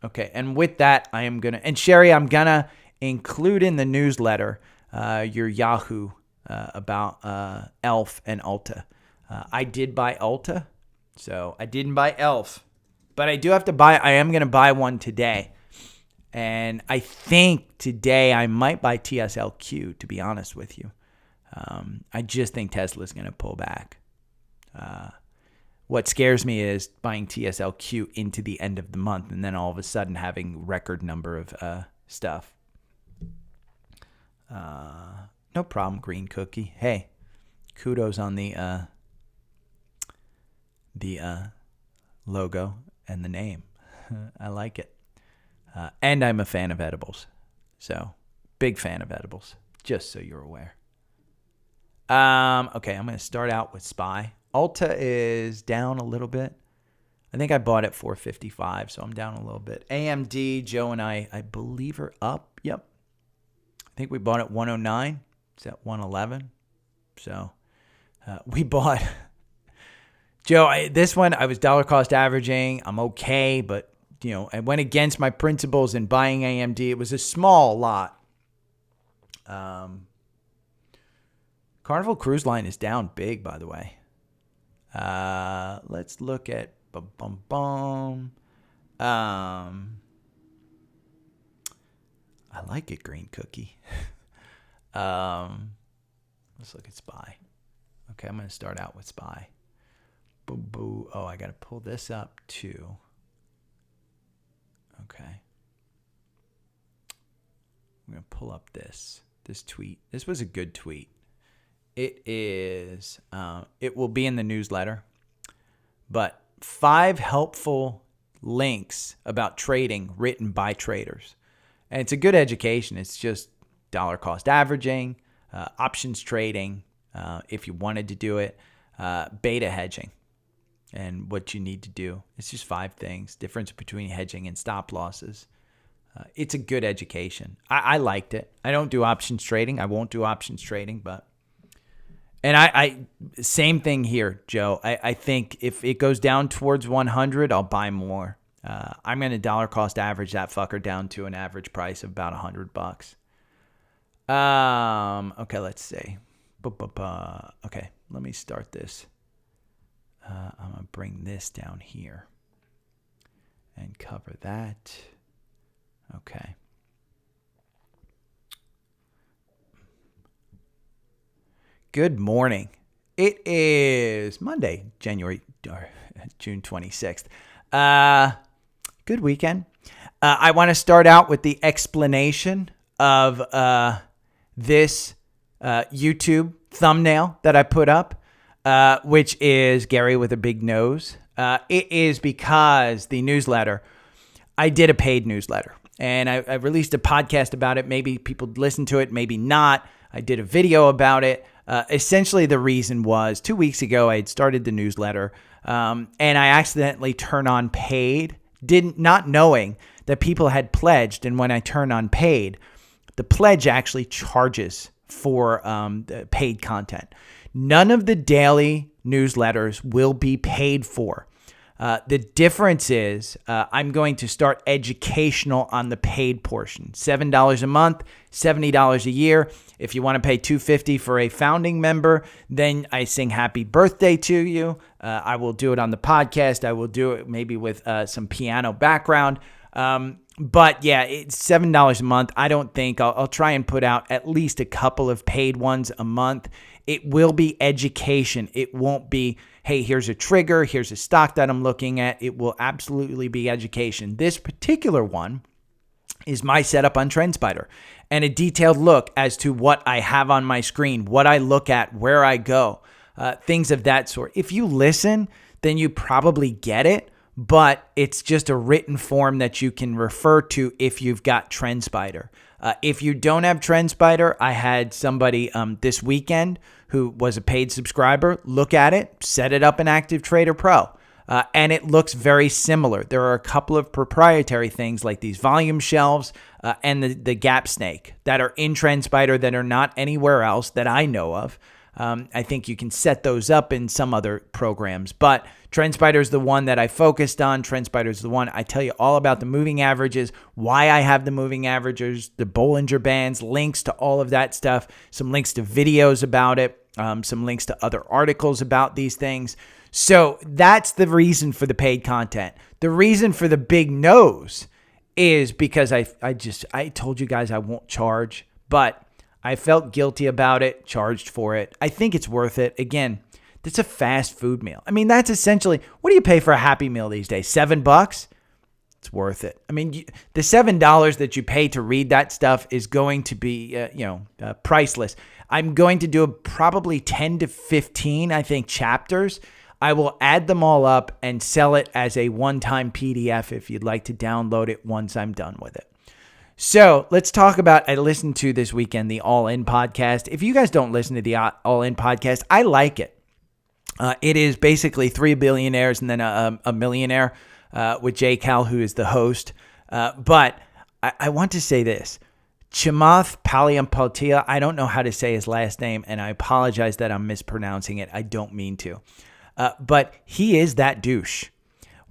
Okay, and with that, I am going to, and Sherry, I'm going to include in the newsletter your Yahoo about ELF and Ulta. I did buy Ulta, so I didn't buy ELF, but I am going to buy one today. And I think today I might buy TSLQ, to be honest with you. I just think Tesla's going to pull back. What scares me is buying TSLQ into the end of the month and then all of a sudden having record number of stuff. No problem, Green Cookie. Hey, kudos on the logo and the name. I like it. And I'm a fan of edibles. So, big fan of edibles, just so you're aware. Okay, I'm going to start out with SPY. Ulta is down a little bit. I think I bought it $455, so I'm down a little bit. AMD, Joe and I believe are up. Yep. I think we bought it 109. It's at 111. So we bought, Joe, this one I was dollar cost averaging. I'm okay, but I went against my principles in buying AMD. It was a small lot. Carnival Cruise Line is down big, by the way. Let's look at I like it, Green Cookie. Let's look at SPY. Okay, I'm going to start out with SPY. Boo. Oh, I got to pull this up too. Okay. I'm going to pull up this tweet. This was a good tweet. It is, it will be in the newsletter, but 5 helpful links about trading written by traders. And it's a good education. It's just dollar cost averaging, options trading, if you wanted to do it, beta hedging, and what you need to do. It's just 5 things, difference between hedging and stop losses. It's a good education. I liked it. I don't do options trading. I won't do options trading, but and I same thing here, Joe. I think if it goes down towards 100, I'll buy more. I'm going to dollar cost average that fucker down to an average price of about $100. Okay, let's see. Okay, let me start this. I'm going to bring this down here and cover that. Okay. Good morning. It is Monday, June 26th. Good weekend. I want to start out with the explanation of this YouTube thumbnail that I put up, which is Gary with a big nose. It is because the newsletter, I did a paid newsletter, and I released a podcast about it. Maybe people listen to it, maybe not. I did a video about it. Essentially, the reason was 2 weeks ago, I had started the newsletter, and I accidentally turned on paid, not knowing that people had pledged. And when I turn on paid, the pledge actually charges for the paid content. None of the daily newsletters will be paid for. The difference is I'm going to start educational on the paid portion. $7 a month, $70 a year. If you want to pay $250 for a founding member, then I sing happy birthday to you. I will do it on the podcast. I will do it maybe with some piano background. But yeah, it's $7 a month. I don't think I'll try and put out at least a couple of paid ones a month. It will be education. It won't be, hey, here's a trigger, here's a stock that I'm looking at. It will absolutely be education. This particular one is my setup on TrendSpider and a detailed look as to what I have on my screen, what I look at, where I go, things of that sort. If you listen, then you probably get it, but it's just a written form that you can refer to if you've got TrendSpider. If you don't have TrendSpider, I had somebody this weekend who was a paid subscriber look at it, set it up in Active Trader Pro. And it looks very similar. There are a couple of proprietary things like these volume shelves and the gap snake that are in TrendSpider that are not anywhere else that I know of. I think you can set those up in some other programs, but TrendSpider is the one that I focused on. TrendSpider is the one I tell you all about the moving averages, why I have the moving averages, the Bollinger Bands, links to all of that stuff, some links to videos about it, some links to other articles about these things. So that's the reason for the paid content. The reason for the big no's is because I told you guys I won't charge, but I felt guilty about it, charged for it. I think it's worth it. Again, that's a fast food meal. I mean, that's essentially, what do you pay for a Happy Meal these days? $7? It's worth it. I mean, the $7 that you pay to read that stuff is going to be, priceless. I'm going to do probably 10 to 15, I think, chapters. I will add them all up and sell it as a one-time PDF if you'd like to download it once I'm done with it. So let's talk about, I listened to this weekend, the All In podcast. If you guys don't listen to the All In podcast, I like it. It is basically 3 billionaires and then a millionaire with Jay Cal, who is the host. But I want to say this. Chamath Palihapitiya, I don't know how to say his last name, and I apologize that I'm mispronouncing it. I don't mean to. But he is that douche.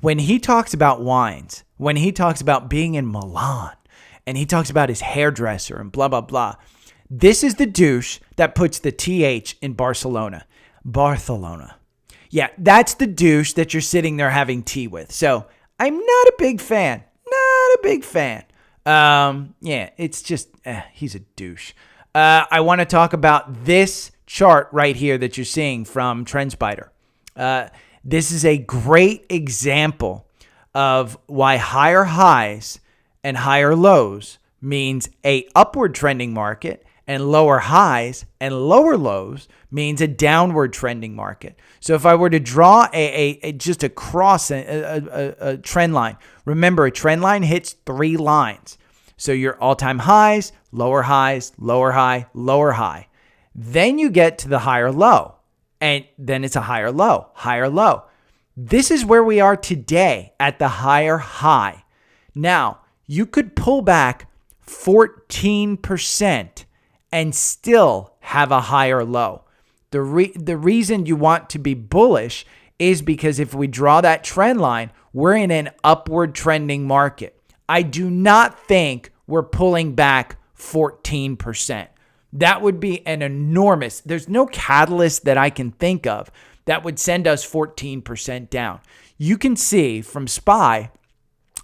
When he talks about wines, when he talks about being in Milan, and he talks about his hairdresser and blah, blah, blah, this is the douche that puts the TH in Barcelona. Barcelona. Yeah, that's the douche that you're sitting there having tea with. So I'm not a big fan. Not a big fan. Yeah, it's just, he's a douche. I want to talk about this chart right here that you're seeing from TrendSpider. This is a great example of why higher highs and higher lows means a upward trending market, and lower highs and lower lows means a downward trending market. So if I were to draw just across a trend line, remember a trend line hits 3 lines. So your all-time highs, lower high, lower high. Then you get to the higher low, and then it's a higher low, higher low. This is where we are today at the higher high. Now, you could pull back 14% and still have a higher low. The reason you want to be bullish is because if we draw that trend line, we're in an upward trending market. I do not think we're pulling back 14%. That would be an enormous, there's no catalyst that I can think of that would send us 14% down. You can see from SPY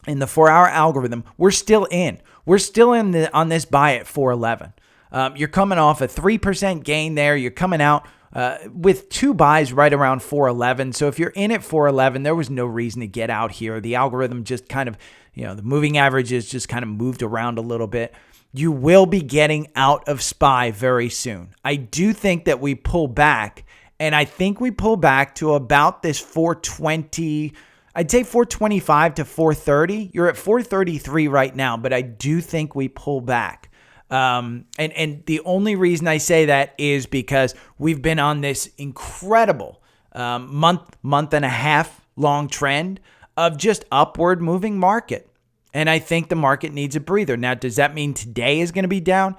in the 4-hour algorithm, we're still in. We're still on this buy at 411. You're coming off a 3% gain there. You're coming out with 2 buys right around 411. So if you're in at 411, there was no reason to get out here. The algorithm just kind of, the moving averages just kind of moved around a little bit. You will be getting out of SPY very soon. I do think that we pull back, and I think we pull back to about this 420. I'd say 425 to 430. You're at 433 right now, but I do think we pull back. And the only reason I say that is because we've been on this incredible month and a half long trend of just upward moving market. And I think the market needs a breather. Now, does that mean today is going to be down?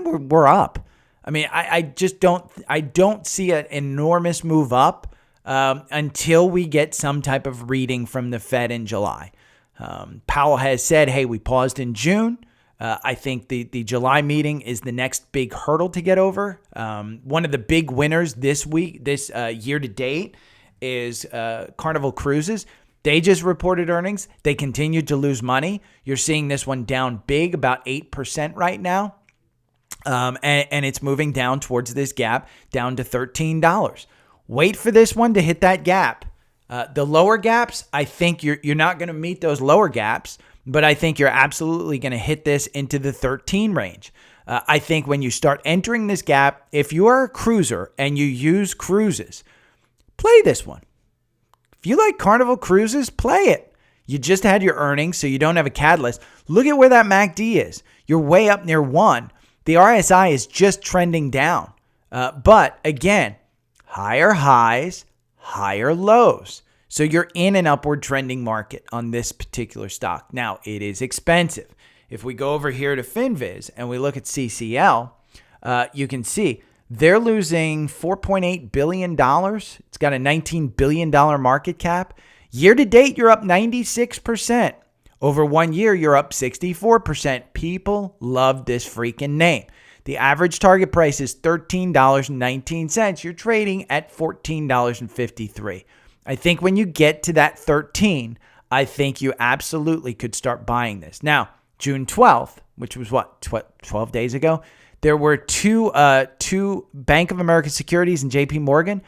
We're up. I mean, I don't see an enormous move up until we get some type of reading from the Fed in July. Powell has said, hey, we paused in June. I think the July meeting is the next big hurdle to get over. One of the big winners this year to date is Carnival Cruises. They just reported earnings. They continued to lose money. You're seeing this one down big, about 8% right now. And it's moving down towards this gap, down to $13. Wait for this one to hit that gap. The lower gaps, I think you're not going to meet those lower gaps. but I think you're absolutely going to hit this into the 13 range. I think when you start entering this gap, if you are a cruiser and you use cruises, play this one. If you like Carnival Cruises, play it. You just had your earnings, so you don't have a catalyst. Look at where that MACD is. You're way up near 1. The RSI is just trending down. But again, higher highs, higher lows. So you're in an upward trending market on this particular stock. Now, it is expensive. If we go over here to FinViz and we look at CCL, you can see they're losing $4.8 billion. It's got a $19 billion market cap. Year to date, you're up 96%. Over 1 year, you're up 64%. People love this freaking name. The average target price is $13.19. You're trading at $14.53. I think when you get to that 13, I think you absolutely could start buying this. Now, June 12th, which was 12 days ago, there were two Bank of America Securities and JP Morgan.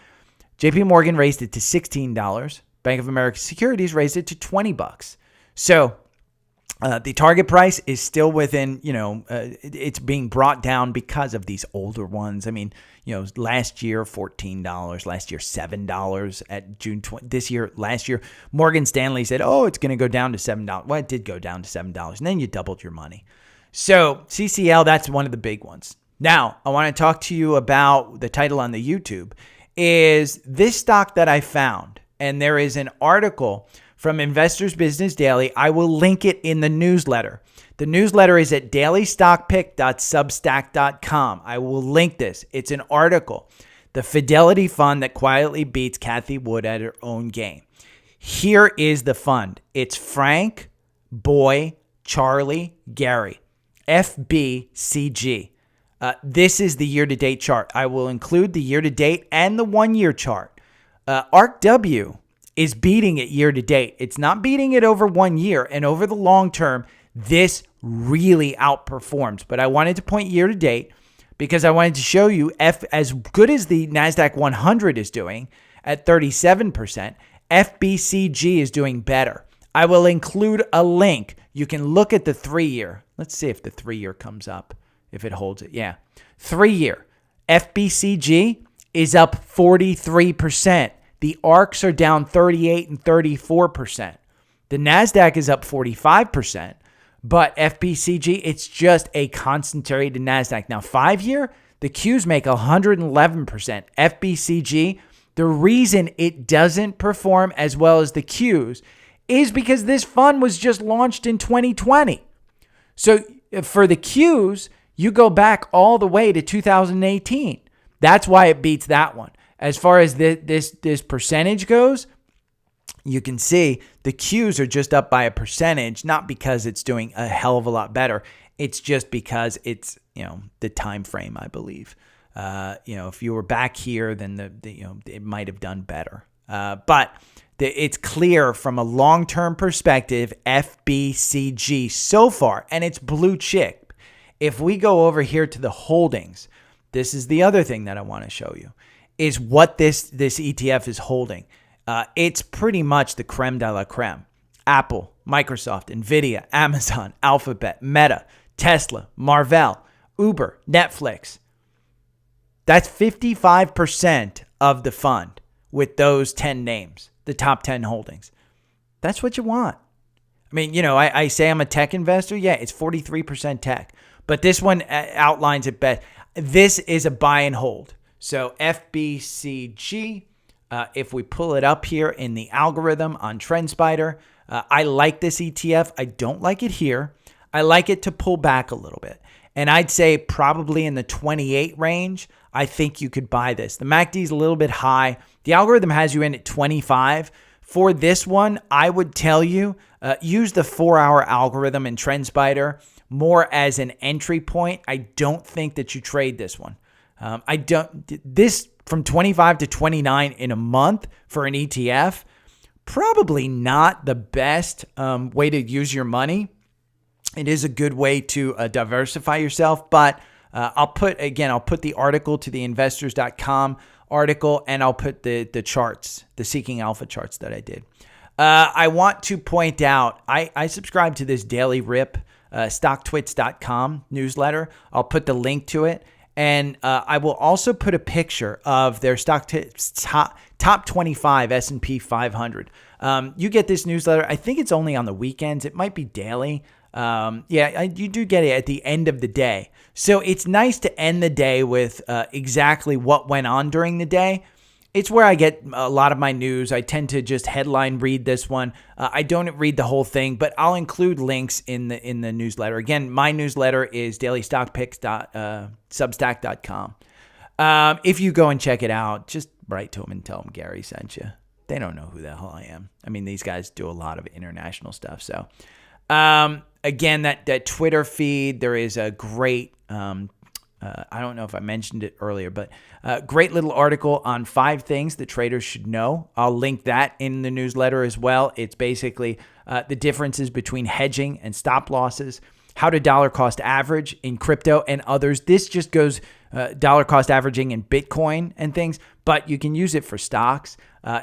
JP Morgan raised it to $16. Bank of America Securities raised it to $20. So the target price is still within, it's being brought down because of these older ones. I mean, last year, $14, last year, $7 at June 20, last year, Morgan Stanley said, oh, it's going to go down to $7. Well, it did go down to $7 and then you doubled your money. So CCL, that's one of the big ones. Now, I want to talk to you about the title on the YouTube is this stock that I found. And there is an article from Investors Business Daily. I will link it in the newsletter. The newsletter is at dailystockpick.substack.com. I will link this. It's an article. The Fidelity Fund that quietly beats Cathie Wood at her own game. Here is the fund. It's Frank, Boy, Charlie, Gary. FBCG. This is the year-to-date chart. I will include the year-to-date and the one-year chart. ARKW is beating it year-to-date. It's not beating it over 1 year. And over the long term, this really outperforms. But I wanted to point year-to-date because I wanted to show you as good as the NASDAQ 100 is doing at 37%, FBCG is doing better. I will include a link. You can look at the 3-year. Let's see if the 3-year comes up, if it holds it. Yeah. 3-year. FBCG is up 43%. The ARKs are down 38 and 34%. The NASDAQ is up 45%. But FBCG, it's just a concentrated NASDAQ. Now, 5-year, the Qs make 111%. FBCG, the reason it doesn't perform as well as the Qs is because this fund was just launched in 2020. So for the Qs, you go back all the way to 2018. That's why it beats that one. As far as this percentage goes, you can see the Qs are just up by a percentage, not because it's doing a hell of a lot better. It's just because it's, the time frame, I believe. If you were back here, then it might have done better. But it's clear from a long-term perspective, FBCG so far, and it's blue chip. If we go over here to the holdings, this is the other thing that I want to show you, is what this ETF is holding. It's pretty much the creme de la creme. Apple, Microsoft, Nvidia, Amazon, Alphabet, Meta, Tesla, Marvell, Uber, Netflix. That's 55% of the fund with those 10 names, the top 10 holdings. That's what you want. I mean, I say I'm a tech investor. Yeah, it's 43% tech. But this one outlines it best. This is a buy and hold. So FBCG, if we pull it up here in the algorithm on TrendSpider, I like this ETF. I don't like it here. I like it to pull back a little bit. And I'd say probably in the 28 range, I think you could buy this. The MACD is a little bit high. The algorithm has you in at 25. For this one, I would tell you, use the 4-hour algorithm in TrendSpider more as an entry point. I don't think that you trade this one. This from 25 to 29 in a month for an ETF, probably not the best way to use your money. It is a good way to diversify yourself, but I'll put the article to the investors.com article, and I'll put the charts, the Seeking Alpha charts that I did. I want to point out, I subscribe to this daily rip, stocktwits.com newsletter. I'll put the link to it. And I will also put a picture of their top 25 S&P 500. You get this newsletter. I think it's only on the weekends. It might be daily. You do get it at the end of the day. So it's nice to end the day with exactly what went on during the day. It's where I get a lot of my news. I tend to just headline read this one. I don't read the whole thing, but I'll include links in the newsletter. Again, my newsletter is dailystockpicks.substack.com. If you go and check it out, just write to them and tell them Gary sent you. They don't know who the hell I am. I mean, these guys do a lot of international stuff. So, again, that Twitter feed, there is a great, I don't know if I mentioned it earlier, but great little article on 5 things that traders should know. I'll link that in the newsletter as well. It's basically the differences between hedging and stop losses, how to dollar cost average in crypto and others. This just goes dollar cost averaging in Bitcoin and things, but you can use it for stocks.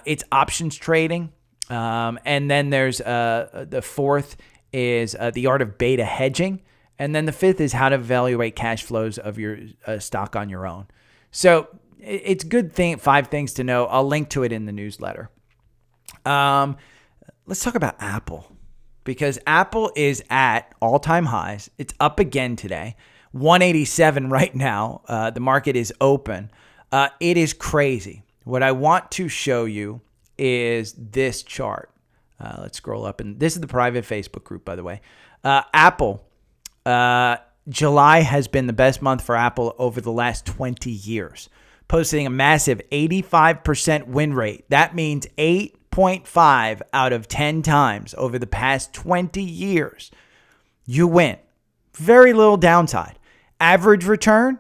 It's options trading. And then there's the 4th is the art of beta hedging. And then the 5th is how to evaluate cash flows of your stock on your own. So it's good 5 things to know. I'll link to it in the newsletter. Let's talk about Apple, because Apple is at all-time highs. It's up again today, 187 right now. The market is open. It is crazy. What I want to show you is this chart. Let's scroll up, and this is the private Facebook group, by the way. Apple. July has been the best month for Apple over the last 20 years, posting a massive 85% win rate. That means 8.5 out of 10 times over the past 20 years, you win. Very little downside. Average return,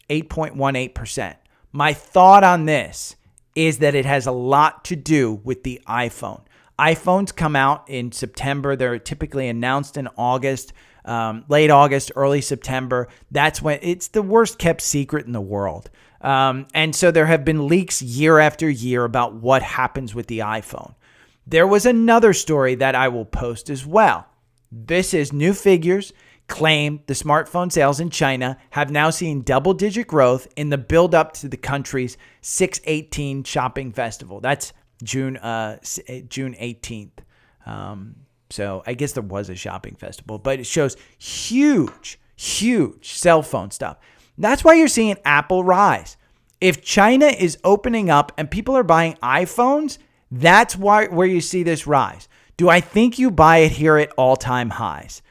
8.18%. My thought on this is that it has a lot to do with the iPhone. iPhones come out in September. They're typically announced in August. Late August, early September. That's when it's the worst kept secret in the world. And so there have been leaks year after year about what happens with the iPhone. There was another story that I will post as well. This is new figures claim the smartphone sales in China have now seen double-digit growth in the build-up to the country's 618 shopping festival. That's June 18th. So I guess there was a shopping festival, but it shows huge cell phone stuff. That's why you're seeing Apple rise. If China is opening up and people are buying iPhones, that's where you see this rise. Do I think you buy it here at all-time highs?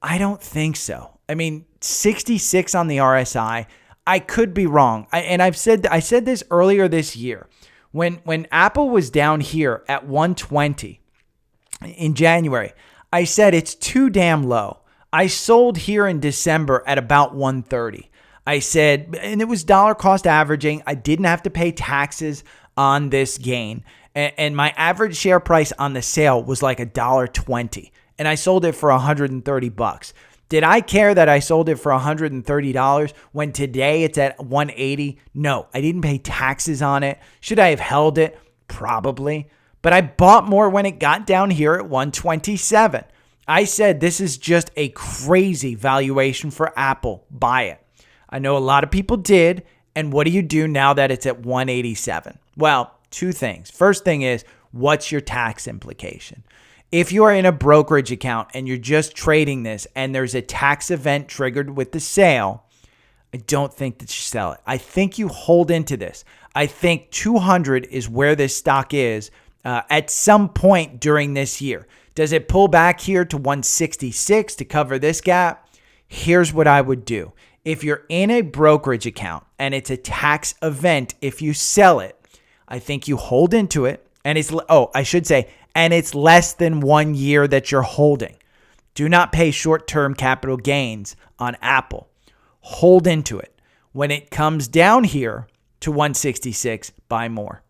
I don't think so. I mean, 66 on the RSI. I could be wrong. I said this earlier this year. When Apple was down here at 120, in January, I said it's too damn low. I sold here in December at about 130. I said, and it was dollar cost averaging. I didn't have to pay taxes on this gain. And my average share price on the sale was like $1.20. And I sold it for $130. Did I care that I sold it for $130 when today it's at 180? No, I didn't pay taxes on it. Should I have held it? Probably. But I bought more when it got down here at 127. I said this is just a crazy valuation for Apple. Buy it. I know a lot of people did. And what do you do now that it's at 187? Well, 2 things. First thing is, what's your tax implication? If you are in a brokerage account and you're just trading this and there's a tax event triggered with the sale, I don't think that you sell it. I think you hold into this. I think 200 is where this stock is at some point during this year. Does it pull back here to 166 to cover this gap? Here's what I would do. If you're in a brokerage account and it's a tax event, if you sell it, I think you hold into it. And it's less than 1 year that you're holding. Do not pay short-term capital gains on Apple. Hold into it. When it comes down here to 166, buy more.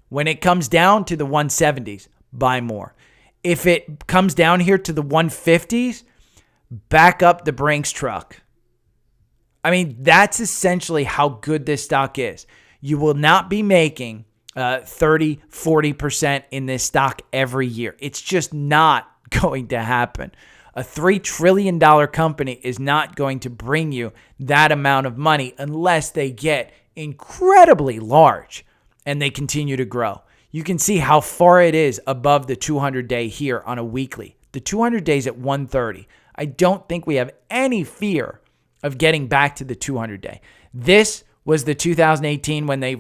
When it comes down to the 170s, buy more. If it comes down here to the 150s, back up the Brinks truck. I mean, that's essentially how good this stock is. You will not be making 30, 40% in this stock every year. It's just not going to happen. A $3 trillion company is not going to bring you that amount of money unless they get incredibly large and they continue to grow. You can see how far it is above the 200-day here on a weekly. The 200 days at 130. I don't think we have any fear of getting back to the 200-day. This was the 2018 when they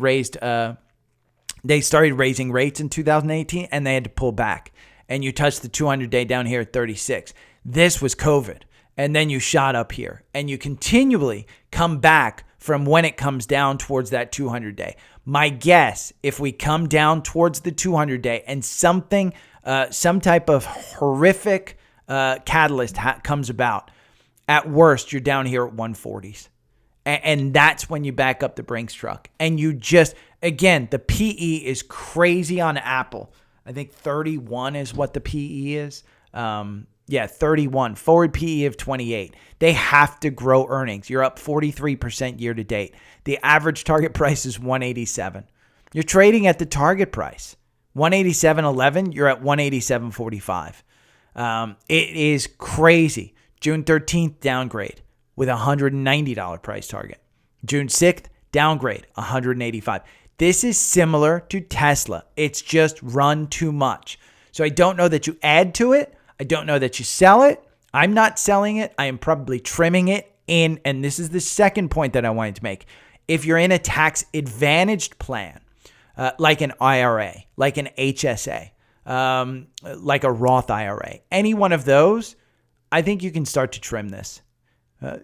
started raising rates in 2018 and they had to pull back. And you touched the 200-day down here at 36. This was COVID. And then you shot up here. And you continually come back from when it comes down towards that 200-day. My guess, if we come down towards the 200-day and something, some type of horrific catalyst comes about, at worst, you're down here at 140s. And that's when you back up the Brinks truck. And you just, again, the PE is crazy on Apple. I think 31 is what the PE is. 31. Forward PE of 28. They have to grow earnings. You're up 43% year to date. The average target price is 187. You're trading at the target price. 187.11, you're at 187.45. It is crazy. June 13th, downgrade with a $190 price target. June 6th, downgrade, 185. This is similar to Tesla. It's just run too much. So I don't know that you add to it. I don't know that you sell it. I'm not selling it. I am probably trimming it in. And this is the second point that I wanted to make. If you're in a tax advantaged plan, like an IRA, like an HSA, like a Roth IRA, any one of those, I think you can start to trim this.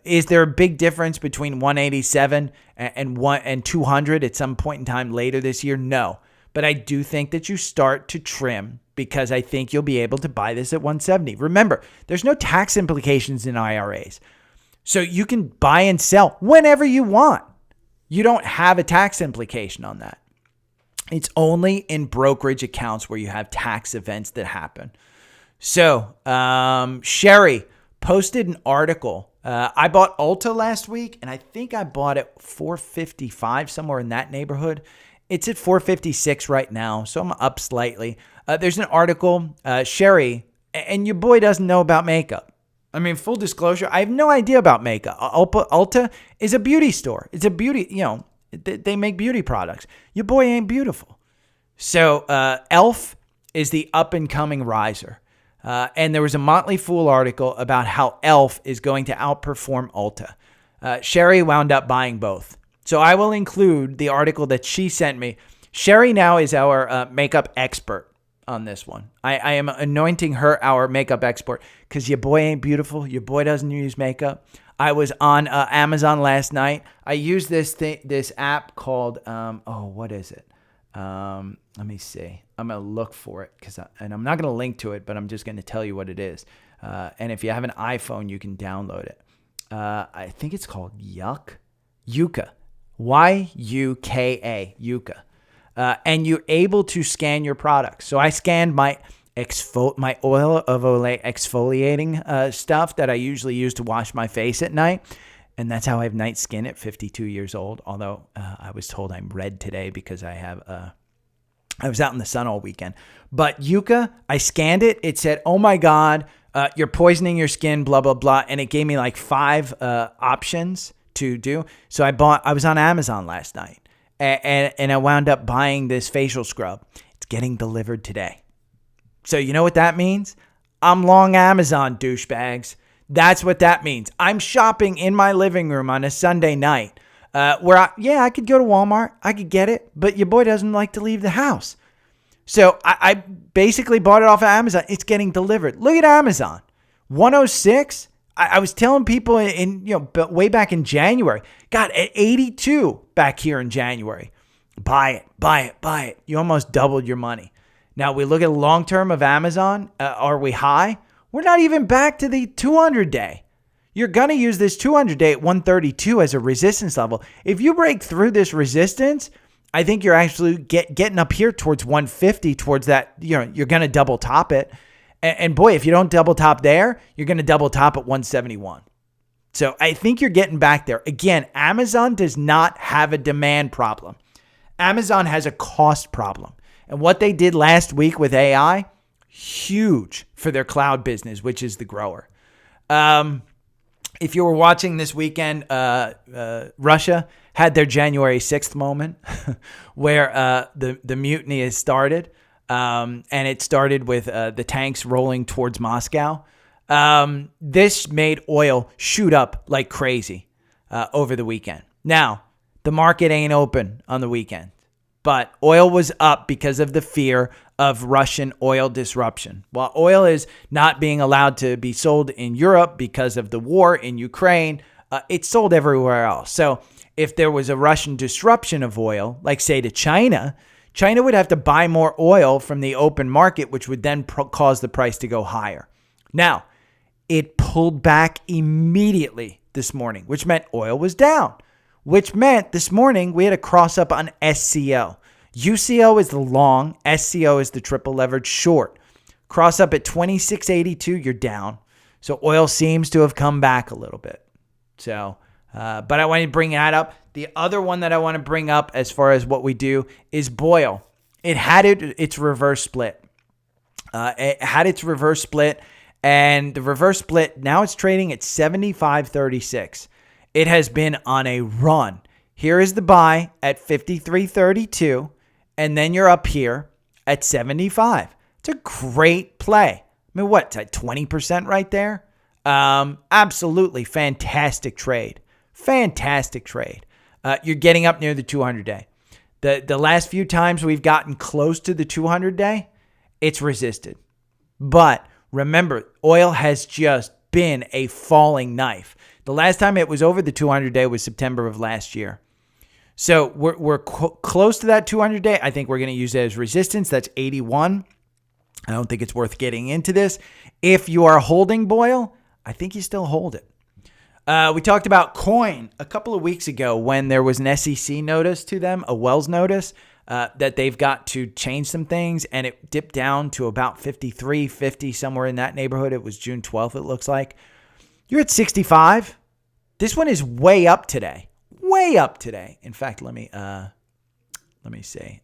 Is there a big difference between 187 and 200 at some point in time later this year? No. But I do think that you start to trim because I think you'll be able to buy this at 170. Remember, there's no tax implications in IRAs. So you can buy and sell whenever you want. You don't have a tax implication on that. It's only in brokerage accounts where you have tax events that happen. So Sherry posted an article. I bought Ulta last week, and I think I bought it $455, somewhere in that neighborhood. It's at $456 right now, so I'm up slightly. There's an article, Sherry, and your boy doesn't know about makeup. I mean, full disclosure, I have no idea about makeup. Ulta is a beauty store. It's a beauty, they make beauty products. Your boy ain't beautiful. So e.l.f. is the up-and-coming riser. And there was a Motley Fool article about how e.l.f. is going to outperform Ulta. Sherry wound up buying both. So I will include the article that she sent me. Sherry now is our makeup expert on this one. I am anointing her our makeup expert because your boy ain't beautiful. Your boy doesn't use makeup. I was on Amazon last night. I used this app called, what is it? Let me see. I'm going to look for it and I'm not going to link to it, but I'm just going to tell you what it is. And if you have an iPhone, you can download it. I think it's called Yuka. Y-U-K-A, Yuka. And you're able to scan your products. So I scanned my oil of Olay exfoliating stuff that I usually use to wash my face at night. And that's how I have night skin at 52 years old. Although I was told I'm red today because I was out in the sun all weekend. But Yuka, I scanned it. It said, oh my God, you're poisoning your skin, blah, blah, blah. And it gave me like 5 options to do. So I was on Amazon last night and I wound up buying this facial scrub. It's getting delivered today. So you know what that means? I'm long Amazon, douchebags. That's what that means. I'm shopping in my living room on a Sunday night where I could go to Walmart. I could get it, but your boy doesn't like to leave the house. So I basically bought it off of Amazon. It's getting delivered. Look at Amazon. 106. I was telling people way back in January, God, at 82 back here in January. Buy it. You almost doubled your money. Now we look at long term of Amazon. Are we high? We're not even back to the 200-day. You're going to use this 200-day at 132 as a resistance level. If you break through this resistance, I think you're actually getting up here towards 150, towards that, you're going to double top it. And boy, if you don't double top there, you're going to double top at 171. So I think you're getting back there. Again, Amazon does not have a demand problem. Amazon has a cost problem. And what they did last week with AI, huge for their cloud business, which is the grower. If you were watching this weekend, Russia had their January 6th moment where the mutiny has started. And it started with the tanks rolling towards Moscow. This made oil shoot up like crazy over the weekend. Now, the market ain't open on the weekend, but oil was up because of the fear of Russian oil disruption. While oil is not being allowed to be sold in Europe because of the war in Ukraine, it's sold everywhere else. So if there was a Russian disruption of oil, like say to China, China would have to buy more oil from the open market, which would then cause the price to go higher. Now, it pulled back immediately this morning, which meant oil was down, which meant this morning we had a cross up on SCO. UCO is the long, SCO is the triple leverage short. Cross up at 26.82, you're down. So oil seems to have come back a little bit. So, but I want to bring that up. The other one that I want to bring up as far as what we do is BOIL. It had its reverse split. And the reverse split, now it's trading at 75.36. It has been on a run. Here is the buy at 53.32, and then you're up here at 75. It's a great play. I mean, what, it's at 20% right there? Absolutely fantastic trade. Fantastic trade. You're getting up near the 200-day. The last few times we've gotten close to the 200-day, it's resisted. But remember, oil has just been a falling knife. The last time it was over the 200-day was September of last year. So we're close to that 200-day. I think we're going to use it as resistance. That's 81. I don't think it's worth getting into this. If you are holding BOIL, I think you still hold it. We talked about coin a couple of weeks ago when there was an SEC notice to them, a Wells notice, that they've got to change some things, and it dipped down to about 53.50, somewhere in that neighborhood. It was June 12th, it looks like. You're at 65. This one is way up today. Way up today. In fact, let me see.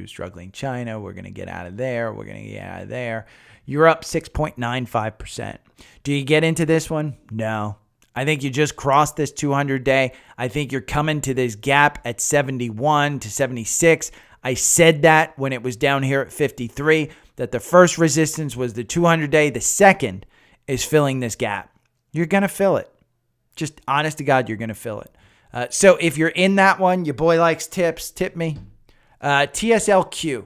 Struggling China. We're going to get out of there. We're going to get out of there. You're up 6.95%. Do you get into this one? No. I think you just crossed this 200-day. I think you're coming to this gap at 71 to 76. I said that when it was down here at 53, that the first resistance was the 200-day. The second is filling this gap. You're going to fill it. Just honest to God, you're going to fill it. So if you're in that one, your boy likes tips, tip me. TSLQ.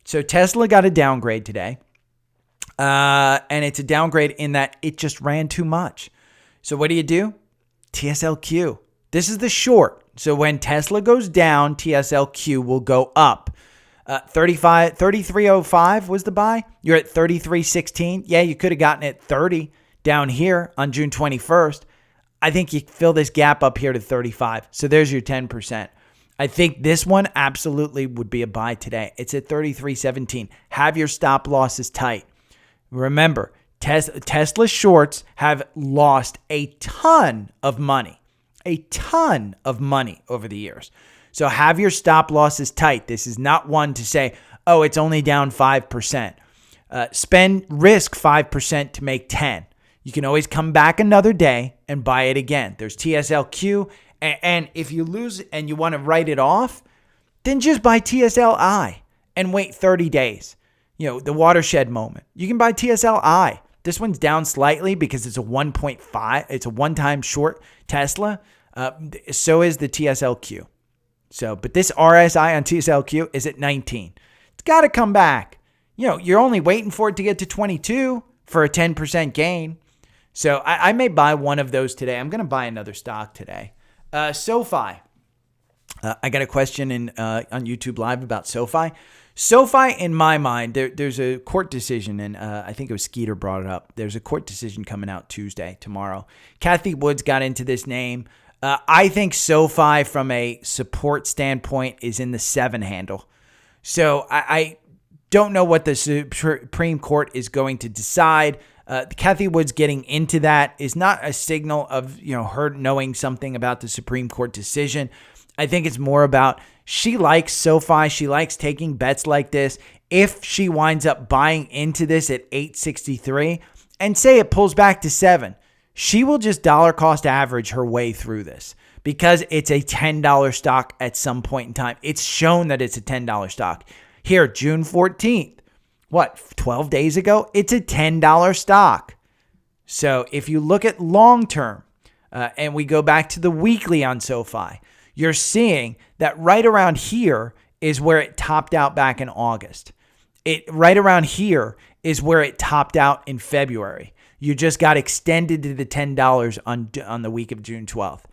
So Tesla got a downgrade today. And it's a downgrade in that it just ran too much. So what do? TSLQ. This is the short. So when Tesla goes down, TSLQ will go up. 33.05 was the buy. You're at 33.16. Yeah, you could have gotten it 30 down here on June 21st. I think you fill this gap up here to 35. So there's your 10%. I think this one absolutely would be a buy today. It's at 33.17. Have your stop losses tight. Remember, Tesla shorts have lost a ton of money over the years. So have your stop losses tight. This is not one to say, oh, it's only down 5%. Risk 5% to make 10. You can always come back another day and buy it again. There's TSLQ. And if you lose and you want to write it off, then just buy TSLI and wait 30 days. You know, the watershed moment. You can buy TSLI. This one's down slightly because it's a 1.5. It's a one-time short Tesla. So is the TSLQ. So, but this RSI on TSLQ is at 19. It's got to come back. You know, you're only waiting for it to get to 22 for a 10% gain. So I may buy one of those today. I'm going to buy another stock today. SOFI. I got a question on YouTube Live about SOFI. SOFI, in my mind, there's a court decision, and I think it was Skeeter brought it up. There's a court decision coming out tomorrow. Kathy Woods got into this name. I think SOFI, from a support standpoint, is in the 7 handle. So I don't know what the Supreme Court is going to decide. Kathy Woods getting into that is not a signal of her knowing something about the Supreme Court decision. I think it's more about she likes SOFI. She likes taking bets like this. If she winds up buying into this at 863 and say it pulls back to 7, she will just dollar cost average her way through this because it's a $10 stock at some point in time. It's shown that it's a $10 stock. Here, June 14th, 12 days ago, it's a $10 stock. So if you look at long term and we go back to the weekly on SOFI, you're seeing that right around here is where it topped out back in August. Right around here is where it topped out in February. You just got extended to the $10 on the week of June 12th.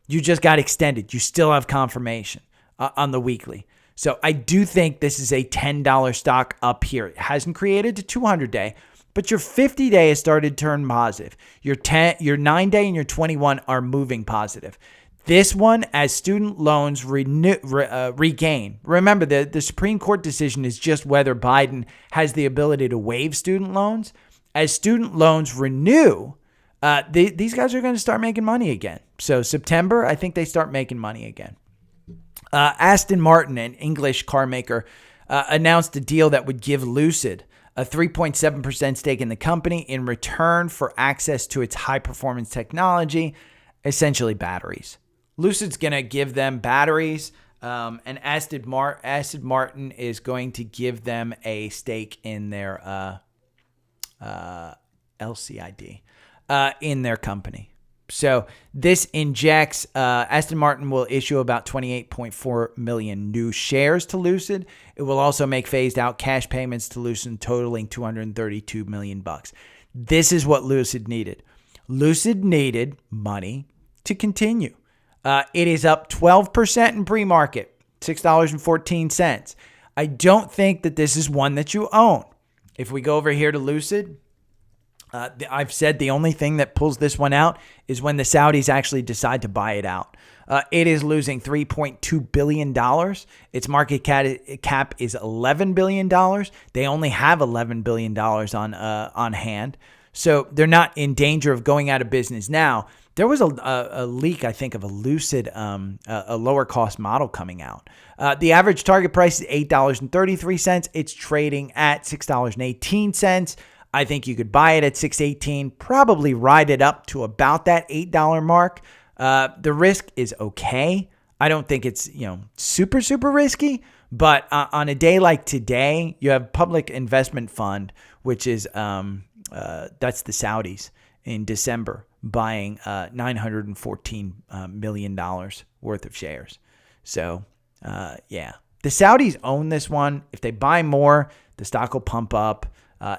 You just got extended. You still have confirmation on the weekly. So I do think this is a $10 stock up here. It hasn't created a 200-day, but your 50-day has started to turn positive. Your 9-day and your 21 are moving positive. This one, as student loans regain. Remember, the Supreme Court decision is just whether Biden has the ability to waive student loans. As student loans renew, these guys are going to start making money again. So September, I think they start making money again. Aston Martin, an English car maker, announced a deal that would give Lucid a 3.7% stake in the company in return for access to its high-performance technology, essentially batteries. Lucid's going to give them batteries, and Aston Martin is going to give them a stake in their LCID in their company. So this injects, Aston Martin will issue about 28.4 million new shares to Lucid. It will also make phased out cash payments to Lucid totaling $232 million. This is what Lucid needed. Lucid needed money to continue. It is up 12% in pre-market, $6.14. I don't think that this is one that you own. If we go over here to Lucid, I've said the only thing that pulls this one out is when the Saudis actually decide to buy it out. It is losing $3.2 billion. Its market cap is $11 billion. They only have $11 billion on hand. So they're not in danger of going out of business now. There was a leak, I think, of a Lucid, a lower cost model coming out. The average target price is $8.33. It's trading at $6.18. I think you could buy it at $6.18, probably ride it up to about that $8 mark. The risk is okay. I don't think it's, super, super risky, but on a day like today, you have Public Investment Fund, which is, that's the Saudis in December, buying $914 million worth of shares. So, yeah, the Saudis own this one. If they buy more, the stock will pump up.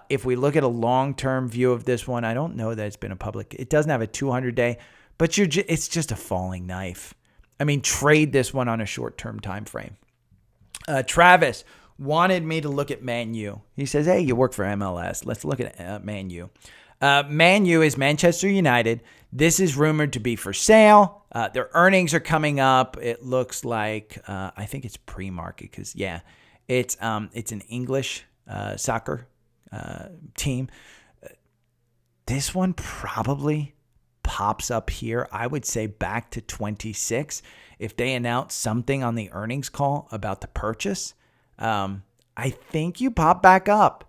If we look at a long-term view of this one, I don't know that it's been it doesn't have a 200-day, but it's just a falling knife. I mean, trade this one on a short-term time frame. Travis wanted me to look at Man U. He says, hey, you work for MLS. Let's look at Man U. Man U is Manchester United. This is rumored to be for sale. Their earnings are coming up. It looks like, I think it's pre-market because, yeah, it's an English soccer team. This one probably pops up here. I would say back to 26 if they announce something on the earnings call about the purchase. I think you pop back up.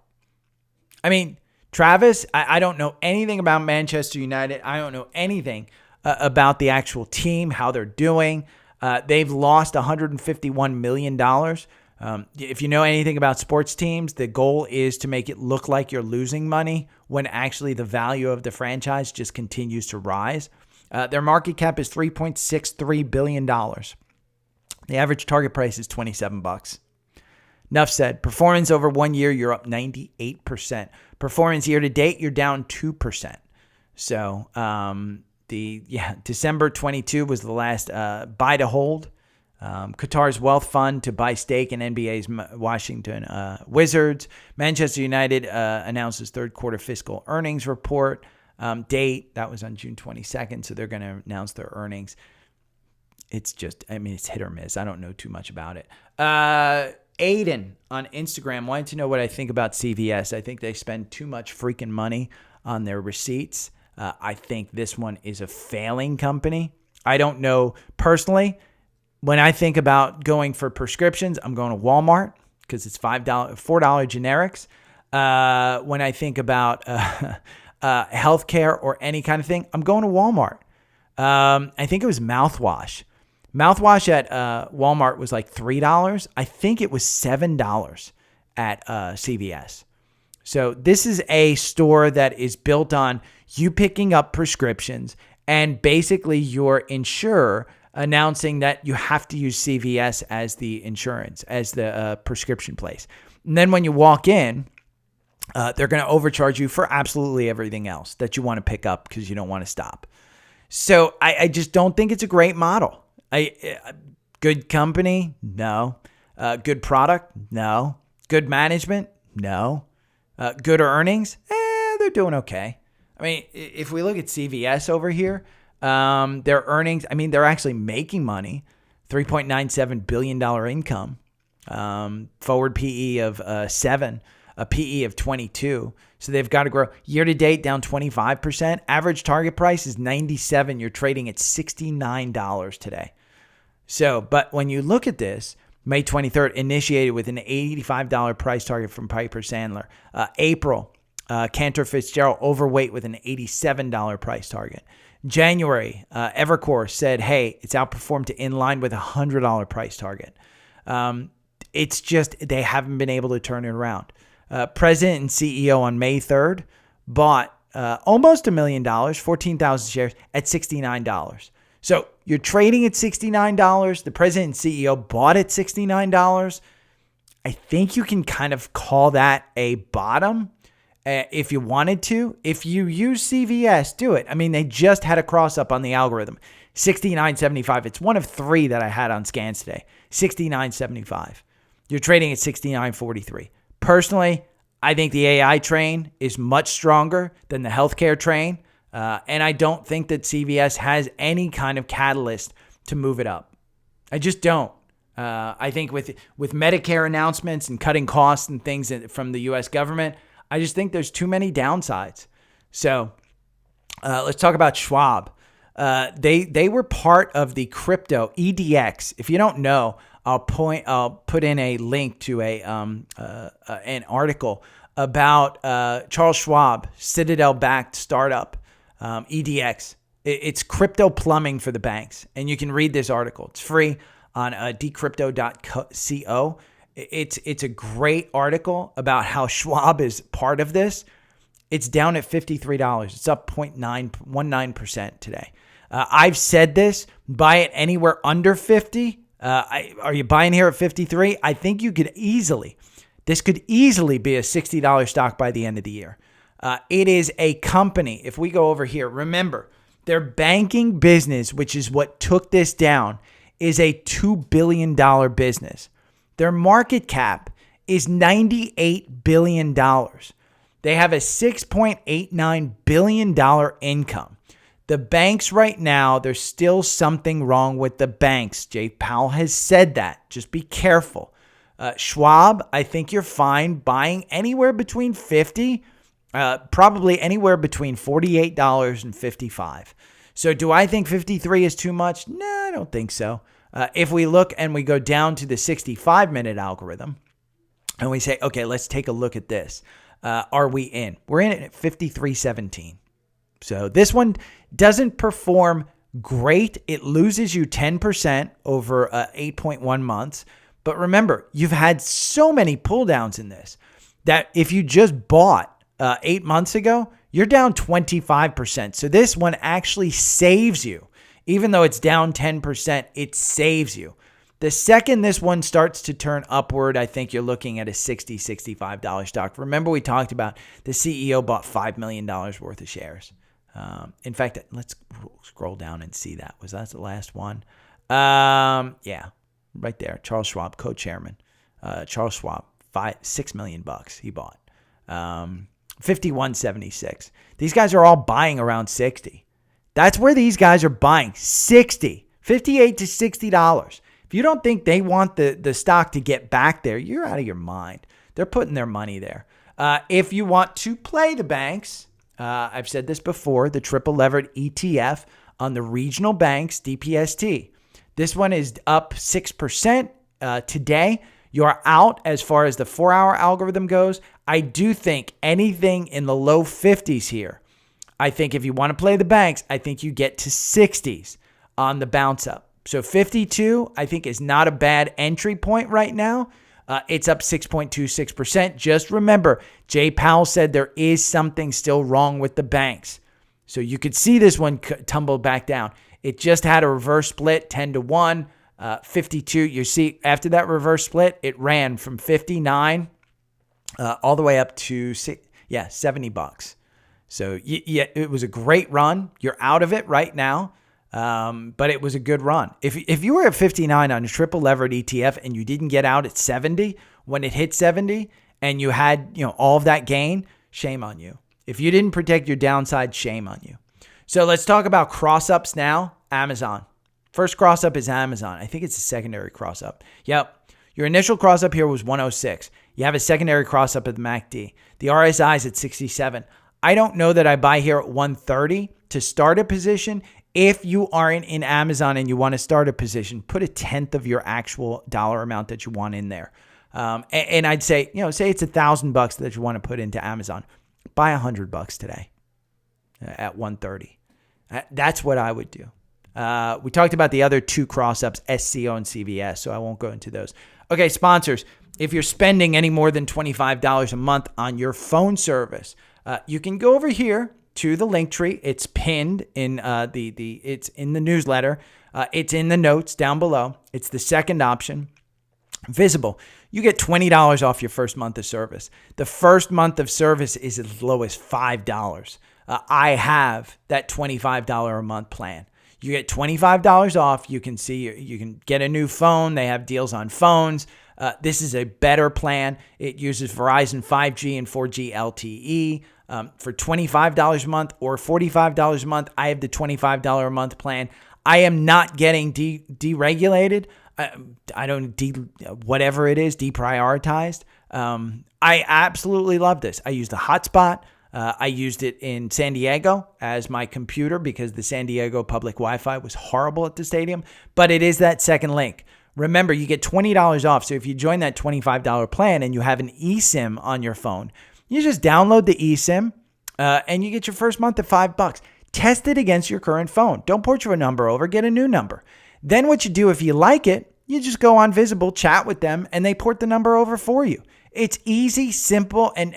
I mean, Travis, I don't know anything about Manchester United. I don't know anything about the actual team, how they're doing. They've lost $151 million. If you know anything about sports teams, the goal is to make it look like you're losing money when actually the value of the franchise just continues to rise. Their market cap is $3.63 billion. The average target price is $27. Enough said. Performance over 1 year, you're up 98%. Performance year to date, you're down 2%. So December 22 was the last buy to hold. Qatar's wealth fund to buy stake in NBA's Washington Wizards. Manchester United announces third quarter fiscal earnings report date. That was on June 22nd, so they're going to announce their earnings. It's just, it's hit or miss. I don't know too much about it. Aiden on Instagram wanted to know what I think about CVS. I think they spend too much freaking money on their receipts. I think this one is a failing company. I don't know personally When I think about going for prescriptions, I'm going to Walmart because it's $4 generics. When I think about healthcare or any kind of thing, I'm going to Walmart. I think it was mouthwash. Mouthwash at Walmart was like $3. I think it was $7 at CVS. So this is a store that is built on you picking up prescriptions and basically your insurer announcing that you have to use CVS as the insurance, as the prescription place. And then when you walk in, they're going to overcharge you for absolutely everything else that you want to pick up because you don't want to stop. So I just don't think it's a great model. Good company? No. Good product? No. Good management? No. Good earnings? They're doing okay. I mean, if we look at CVS over here, their earnings, they're actually making money, $3.97 billion income, forward PE of 7, a PE of 22. So they've got to grow. Year to date, down 25%. Average target price is 97. You're trading at $69 today. So, but when you look at this, May 23rd, initiated with an $85 price target from Piper Sandler. April, Cantor Fitzgerald, overweight with an $87 price target. January, Evercore said, hey, it's outperformed to in line with a $100 price target. It's just they haven't been able to turn it around. President and CEO on May 3rd bought almost $1 million, 14,000 shares at $69. So you're trading at $69. The president and CEO bought at $69. I think you can kind of call that a bottom if you wanted to. If you use CVS, do it. They just had a cross up on the algorithm. 69.75. It's one of 3 that I had on scans today. 69.75. You're trading at 69.43. Personally, I think the AI train is much stronger than the healthcare train. And I don't think that CVS has any kind of catalyst to move it up. I just don't. I think with Medicare announcements and cutting costs and things from the U.S. government, I just think there's too many downsides. So let's talk about Schwab. They were part of the crypto EDX. If you don't know, I'll put in a link to an article about Charles Schwab, Citadel-backed startup, EDX. It's crypto plumbing for the banks, and you can read this article. It's free on decrypto.co. It's a great article about how Schwab is part of this. It's down at $53. It's up 0.919% today. I've said this: buy it anywhere under 50. Are you buying here at 53? I think this could easily be a $60 stock by the end of the year. It is a company. If we go over here, remember, their banking business, which is what took this down, is a $2 billion business. Their market cap is $98 billion. They have a $6.89 billion income. The banks right now, there's still something wrong with the banks. Jay Powell has said that. Just be careful. Schwab, I think you're fine buying anywhere between 50, probably anywhere between $48 and $55. So do I think 53 is too much? No, I don't think so. If we look and we go down to the 65-minute algorithm and we say, okay, let's take a look at this. Are we in? We're in at 53.17. So this one doesn't perform great. It loses you 10% over 8.1 months. But remember, you've had so many pull downs in this that if you just bought 8 months ago, you're down 25%. So this one actually saves you. Even though it's down 10%, it saves you. The second this one starts to turn upward, I think you're looking at a $60, $65 stock. Remember, we talked about the CEO bought $5 million worth of shares. In fact, let's scroll down and see that. Was that the last one? Yeah, right there. Charles Schwab, co-chairman. Charles Schwab, $6 million he bought. 51.76. These guys are all buying around 60. That's where these guys are buying, 60, $58 to $60. If you don't think they want the stock to get back there, you're out of your mind. They're putting their money there. If you want to play the banks, I've said this before, the triple levered ETF on the regional banks, DPST. This one is up 6% today. You're out as far as the 4-hour algorithm goes. I do think anything in the low 50s here. I think if you want to play the banks, I think you get to 60s on the bounce up. So 52, I think, is not a bad entry point right now. It's up 6.26%. Just remember, Jay Powell said there is something still wrong with the banks. So you could see this one tumble back down. It just had a reverse split, 10-1, 52. You see, after that reverse split, it ran from 59 all the way up to $70. So yeah, it was a great run. You're out of it right now, but it was a good run. If you were at 59 on a triple levered ETF and you didn't get out at 70 when it hit 70 and you had all of that gain, shame on you. If you didn't protect your downside, shame on you. So let's talk about cross-ups now. Amazon. First cross-up is Amazon. I think it's a secondary cross-up. Yep. Your initial cross-up here was 106. You have a secondary cross-up at the MACD. The RSI is at 67. I don't know that I buy here at 130 to start a position. If you aren't in Amazon and you want to start a position, put a tenth of your actual dollar amount that you want in there. And I'd say, say it's $1,000 that you want to put into Amazon. Buy $100 today at 130. That's what I would do. We talked about the other two cross-ups, SCO and CVS, so I won't go into those. Okay, sponsors, if you're spending any more than $25 a month on your phone service, you can go over here to the link tree. It's pinned in it's in the newsletter. It's in the notes down below. It's the second option. Visible. You get $20 off your first month of service. The first month of service is as low as $5. I have that $25 a month plan. You get $25 off. You can see, you can get a new phone. They have deals on phones. This is a better plan. It uses Verizon 5G and 4G LTE. For $25 a month or $45 a month, I have the $25 a month plan. I am not getting deregulated. I don't whatever it is, deprioritized. I absolutely love this. I use the hotspot. I used it in San Diego as my computer because the San Diego public Wi-Fi was horrible at the stadium, but it is that second link. Remember, you get $20 off. So if you join that $25 plan and you have an eSIM on your phone, you just download the eSIM and you get your first month at $5. Test it against your current phone. Don't port your number over, get a new number. Then what you do, if you like it, you just go on Visible, chat with them, and they port the number over for you. It's easy, simple, and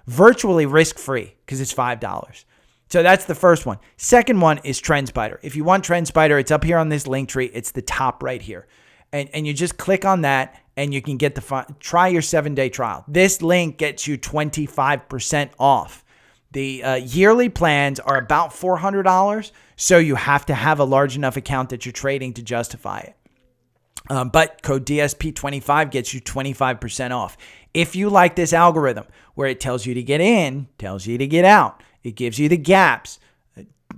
virtually risk-free because it's $5. So that's the first one. Second one is TrendSpider. If you want TrendSpider, it's up here on this link tree. It's the top right here. And you just click on that, and you can get try your 7-day trial. This link gets you 25% off. The yearly plans are about $400, so you have to have a large enough account that you're trading to justify it. But code DSP25 gets you 25% off. If you like this algorithm where it tells you to get in, tells you to get out, it gives you the gaps,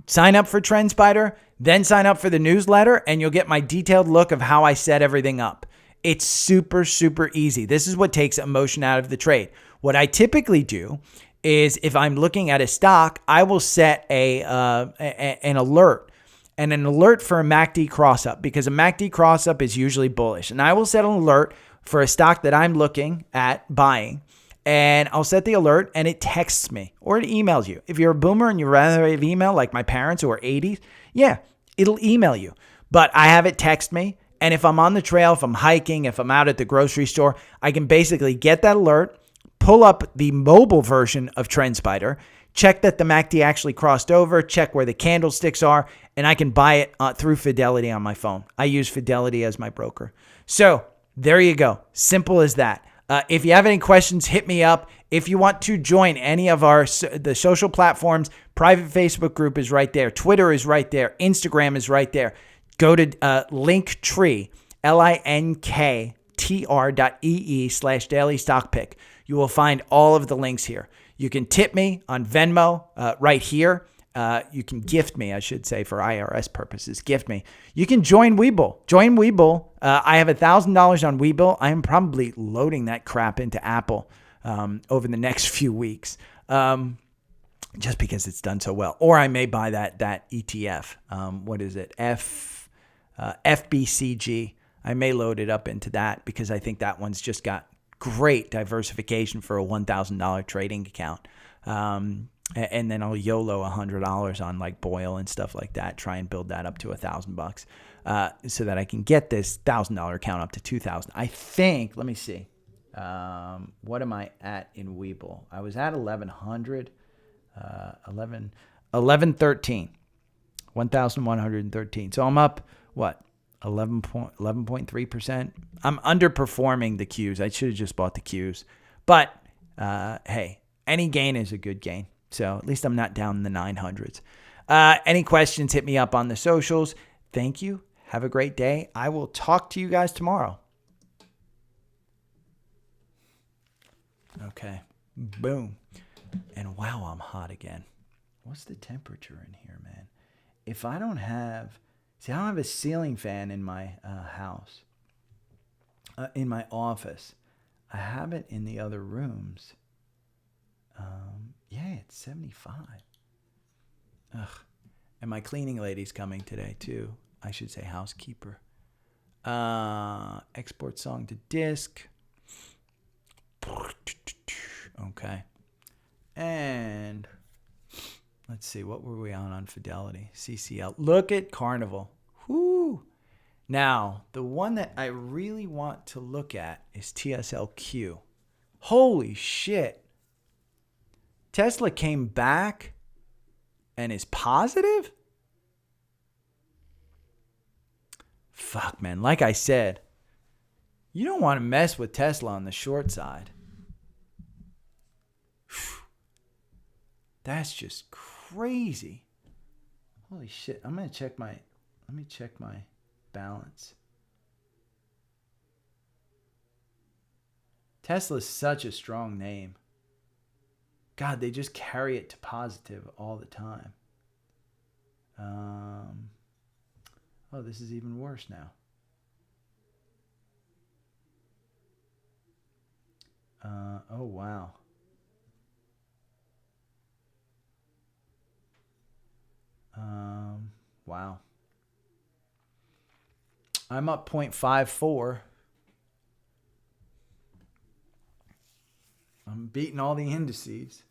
sign up for TrendSpider, then sign up for the newsletter, and you'll get my detailed look of how I set everything up. It's super, super easy. This is what takes emotion out of the trade. What I typically do is if I'm looking at a stock, I will set an alert. And an alert for a MACD cross-up because a MACD cross-up is usually bullish. And I will set an alert for a stock that I'm looking at buying. And I'll set the alert and it texts me or it emails you. If you're a boomer and you'd rather have email like my parents who are 80s, yeah, it'll email you. But I have it text me. And if I'm on the trail, if I'm hiking, if I'm out at the grocery store, I can basically get that alert, pull up the mobile version of TrendSpider, check that the MACD actually crossed over, check where the candlesticks are, and I can buy it through Fidelity on my phone. I use Fidelity as my broker. So there you go. Simple as that. If you have any questions, hit me up. If you want to join any of the social platforms, private Facebook group is right there. Twitter is right there. Instagram is right there. Go to Linktree, linktr.ee/daily-stock-pick. You will find all of the links here. You can tip me on Venmo right here. You can gift me, I should say, for IRS purposes. Gift me. You can join Webull. Join Webull. I have $1,000 on Webull. I am probably loading that crap into Apple over the next few weeks just because it's done so well. Or I may buy that ETF. What is it? FBCG. I may load it up into that because I think that one's just got great diversification for a $1,000 trading account. And then I'll YOLO $100 on like Boyle and stuff like that. Try and build that up to $1,000 so that I can get this $1,000 account up to $2,000. I think. Let me see. What am I at in Webull? I was at 1,100, 1113, 1,113. So I'm up what? 11.3%. I'm underperforming the Qs. I should have just bought the Qs. But hey, any gain is a good gain. So at least I'm not down in the 900s. Any questions, hit me up on the socials. Thank you. Have a great day. I will talk to you guys tomorrow. Okay. Boom. And wow, I'm hot again. What's the temperature in here, man? If I don't have... See, I don't have a ceiling fan in my house, in my office. I have it in the other rooms. Yeah, it's 75. Ugh. And my cleaning lady's coming today, too. I should say housekeeper. Export song to disk. Okay. And... let's see, what were we on Fidelity? CCL. Look at Carnival. Whoo. Now, the one that I really want to look at is TSLQ. Holy shit. Tesla came back and is positive? Fuck, man. Like I said, you don't want to mess with Tesla on the short side. That's just crazy. Holy shit. Let me check my balance. Tesla's such a strong name. God, they just carry it to positive all the time. Oh, this is even worse now. Oh, wow. Wow. I'm up 0.54. I'm beating all the indices.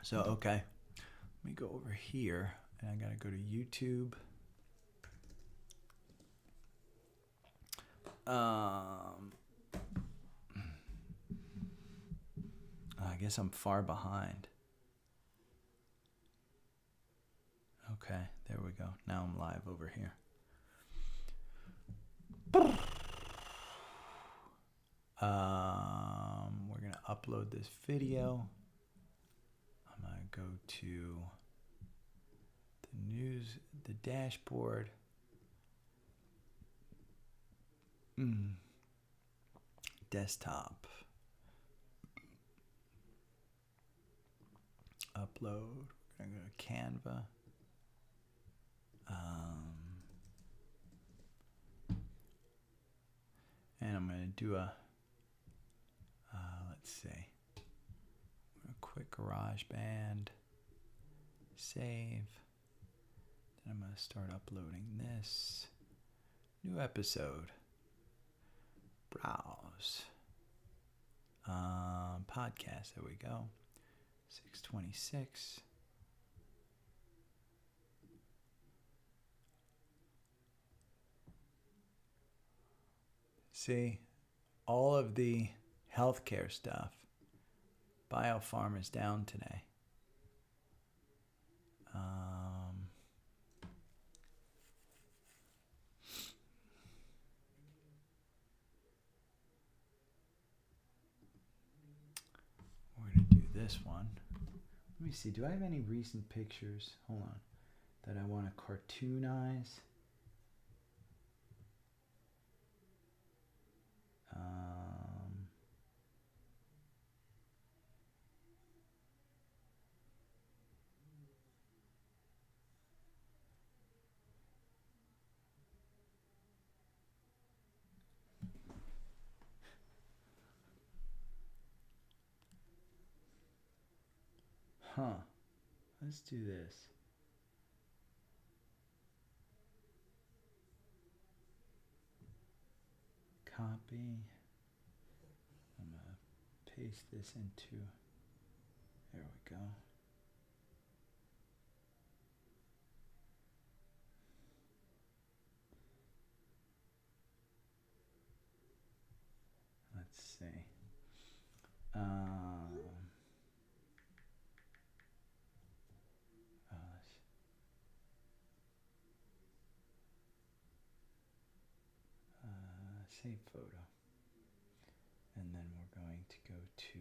So, okay. Let me go over here, and I got to go to YouTube. I guess I'm far behind. Okay, there we go. Now I'm live over here. We're going to upload this video. I'm going to go to the news, the dashboard. Desktop. Upload. I'm going to go to Canva. And I'm going to do a, let's see, a quick GarageBand, save. Then I'm going to start uploading this new episode. Browse. Podcast, there we go. 626. See, all of the healthcare stuff, biopharma is down today. We're going to do this one. Let me see, do I have any recent pictures? Hold on. That I want to cartoonize. Huh. let's do this. Copy. I'm going to paste this into, there we go. Let's see. Save photo. And then we're going to go to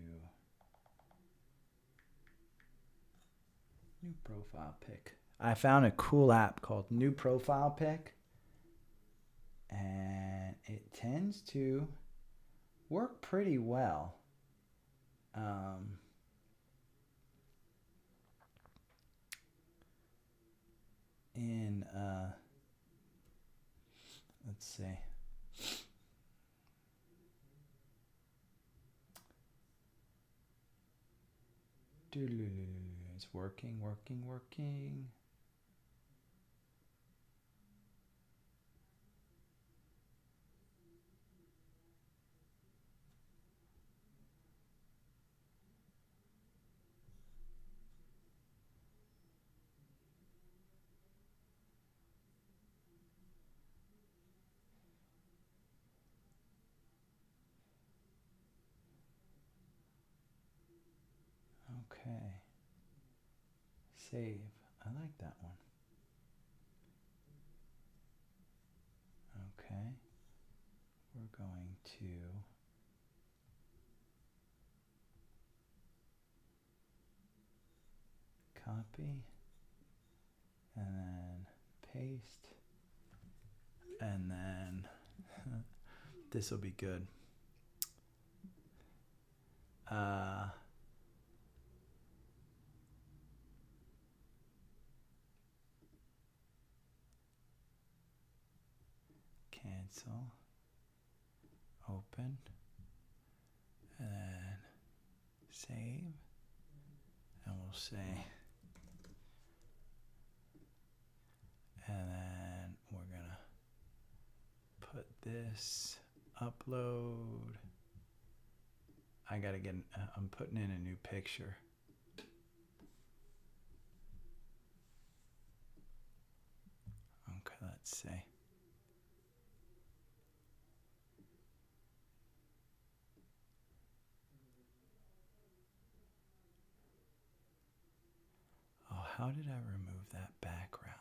new profile pic. I found a cool app called New Profile Pic, and it tends to work pretty well. Let's see. It's working. Okay. Save. I like that one. Okay. We're going to copy and then paste, and then this will be good. Cancel, open, and then save, and we'll say, and then we're gonna put this upload. I gotta get, I'm putting in a new picture. Okay, let's see. Oh, how did I remove that background?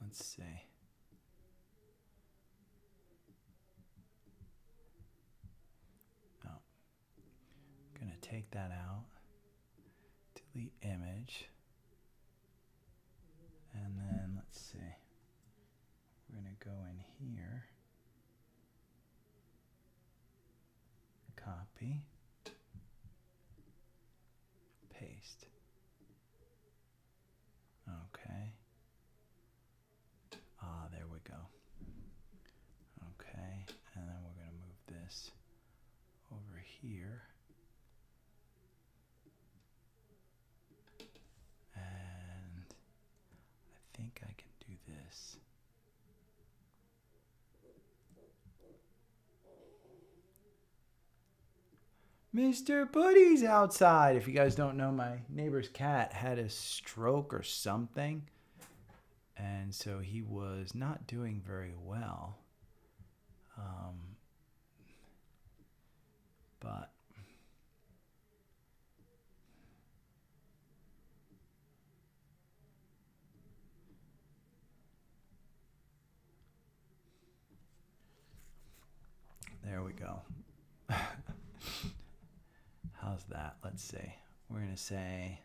Let's see. No. I'm gonna take that out. Delete image. And then let's see. We're gonna go in here. Copy. Paste. Okay. There we go. Okay, and then we're gonna move this over here. And I think I can do this. Mr. Putty's outside. If you guys don't know, my neighbor's cat had a stroke or something, and so he was not doing very well. But there we go. How's that? Let's see. We're going to say,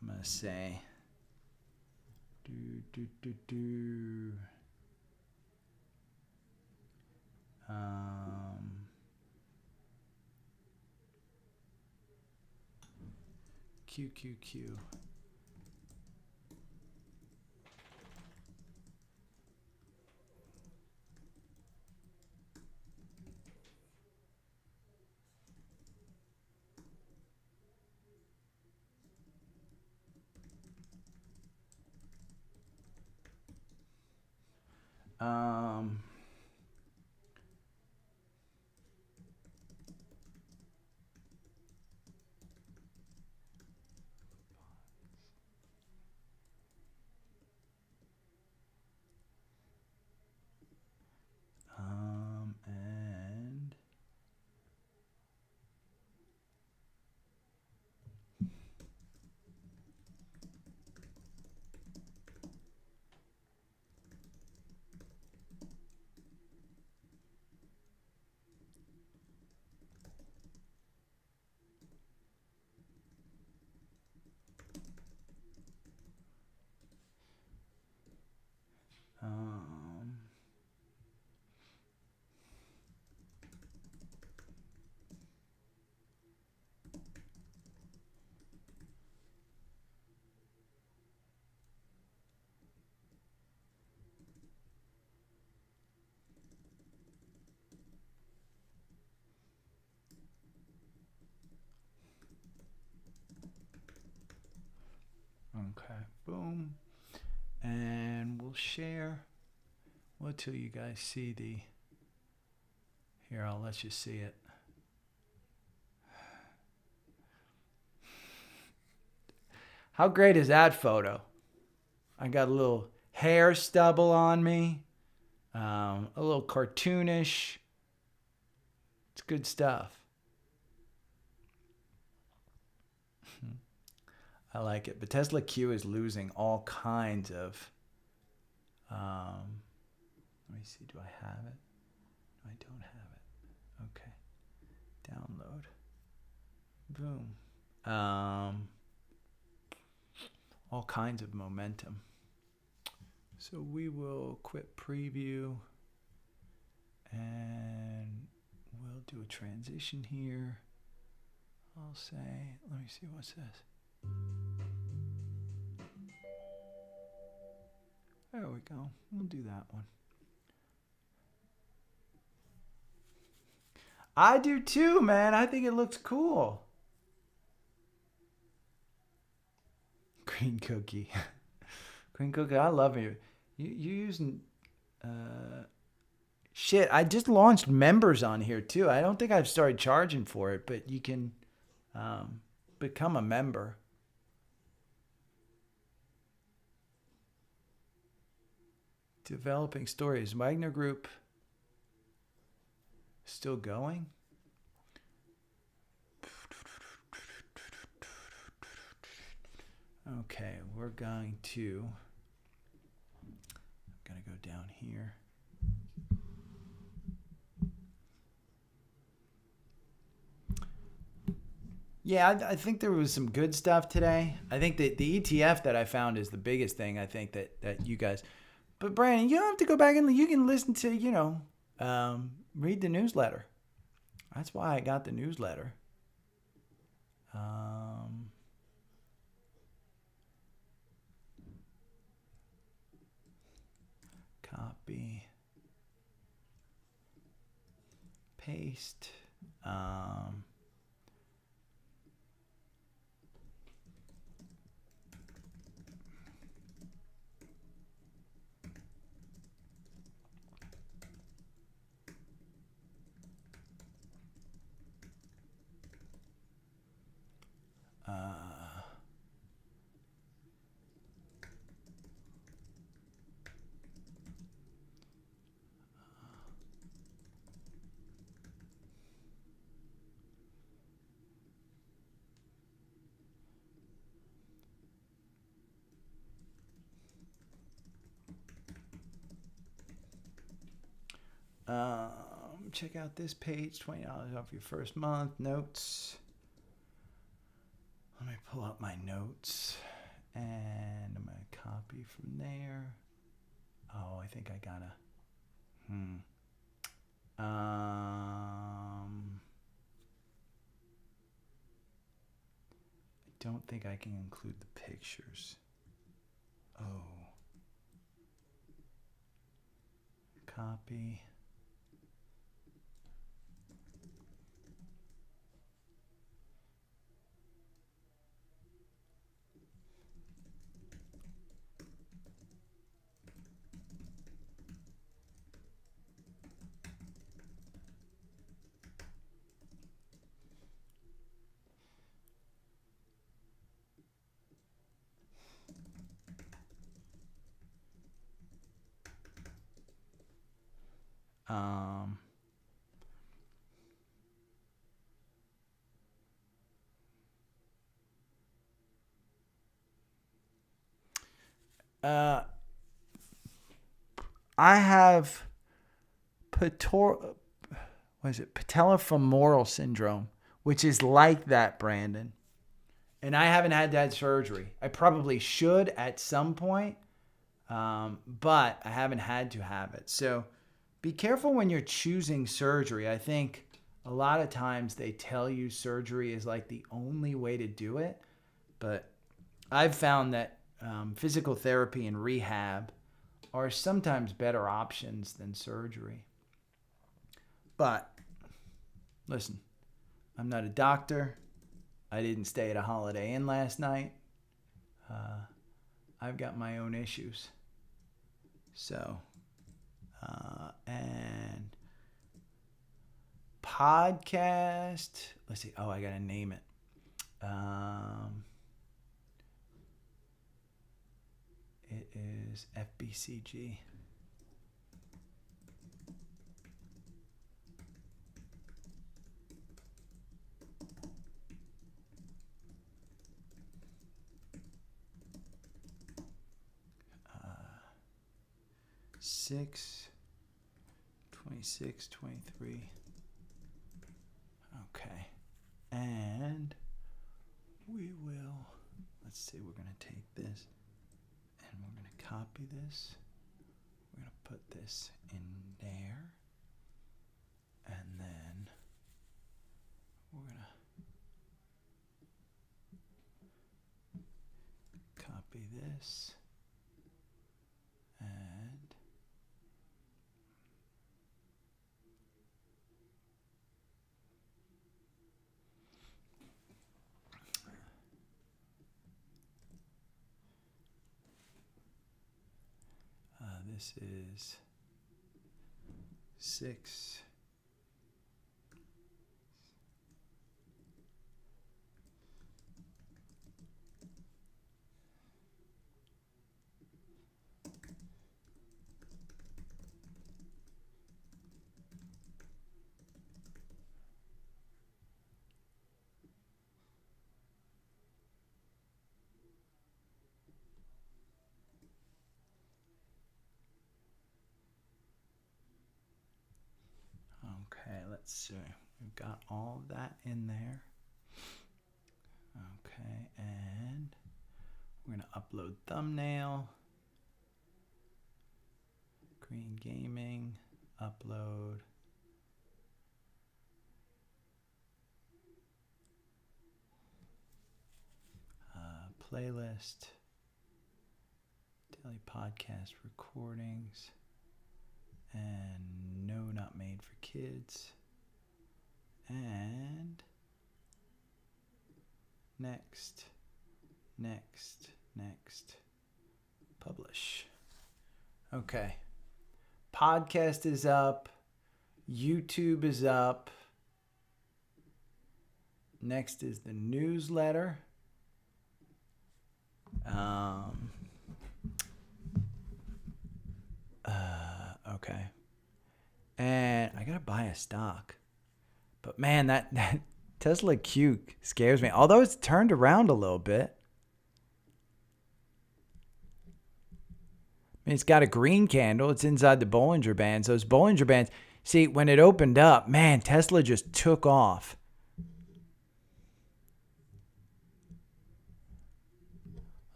I'm going to say, QQQ. Um, and okay, boom. And we'll share. Wait till you guys see the, here, I'll let you see it. How great is that photo? I got a little hair stubble on me, a little cartoonish. It's good stuff. I like it. But Tesla Q is losing all kinds of, let me see, do I have it? No, I don't have it. Okay. Download. Boom. All kinds of momentum. So we will quit preview and we'll do a transition here. I'll say, let me see what it says. There we go. We'll do that one. I do too, man. I think it looks cool. Green cookie. Green cookie, I love you. You using shit, I just launched members on here too. I don't think I've started charging for it, but you can become a member. Developing stories. Wagner Group still going? Okay, we're going to, I'm going to go down here. Yeah, I think there was some good stuff today. I think that the ETF that I found is the biggest thing. I think that you guys, but Brandon, you don't have to go back and you can listen to, read the newsletter. That's why I got the newsletter. Copy, paste. Check out this page, $20 off your first month. Notes. Let me pull up my notes and I'm going to copy from there. Oh, I think I gotta. I don't think I can include the pictures. Oh. Copy. I have patellofemoral syndrome, which is like that, Brandon. And I haven't had that surgery. I probably should at some point, but I haven't had to have it. So be careful when you're choosing surgery. I think a lot of times they tell you surgery is like the only way to do it, but I've found that physical therapy and rehab are sometimes better options than surgery. But listen, I'm not a doctor. I didn't stay at a Holiday Inn last night. I've got my own issues. So, and podcast. Let's see. Oh, I got to name it. It is FBCG. Six, 26, 23. Okay. And we will, let's see, we're going to take this and we're going to copy this. We're going to put this in there. And then we're going to copy this. And this is 6. Okay, let's see. We've got all of that in there. Okay, and we're going to upload thumbnail. Green Gaming, upload. Playlist. Daily podcast recordings. And no, not made for kids. And next, publish. Okay. Podcast is up. YouTube is up. Next is the newsletter. Okay. And I gotta buy a stock. But man, that Tesla Q scares me. Although it's turned around a little bit. I mean, it's got a green candle. It's inside the Bollinger Bands. Those Bollinger Bands, see, when it opened up, man, Tesla just took off.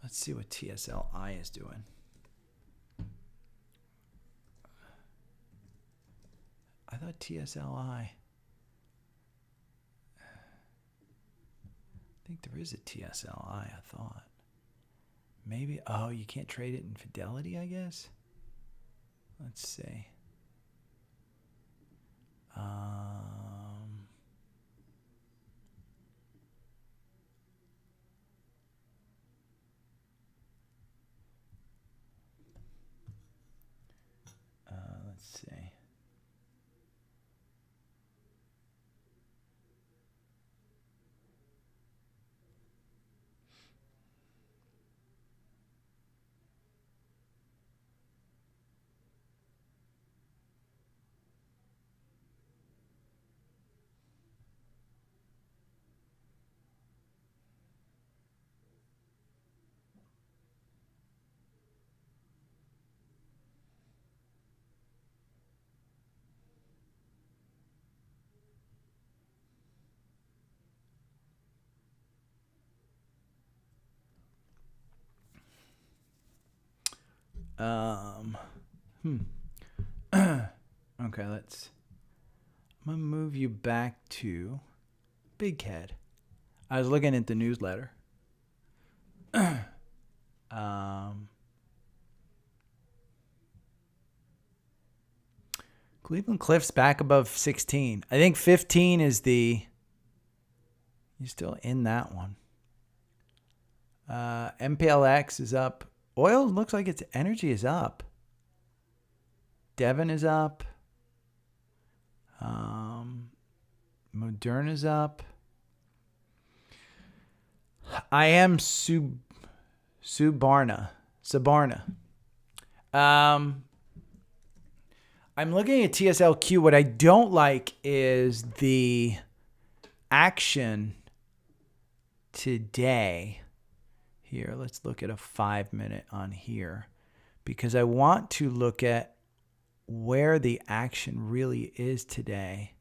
Let's see what TSLI is doing. I thought TSLI. I think there is a TSLI, I thought. Maybe, oh, you can't trade it in Fidelity, I guess? Let's see. Let's see. Okay, I'm gonna move you back to Big Head. I was looking at the newsletter. Cleveland Cliffs back above 16. I think 15 is you're still in that one. MPLX is up. Oil looks like its energy is up. Devon is up. Moderna's up. I am Sabarna. I'm looking at TSLQ. What I don't like is the action today. Here, let's look at a 5-minute on here because I want to look at where the action really is today.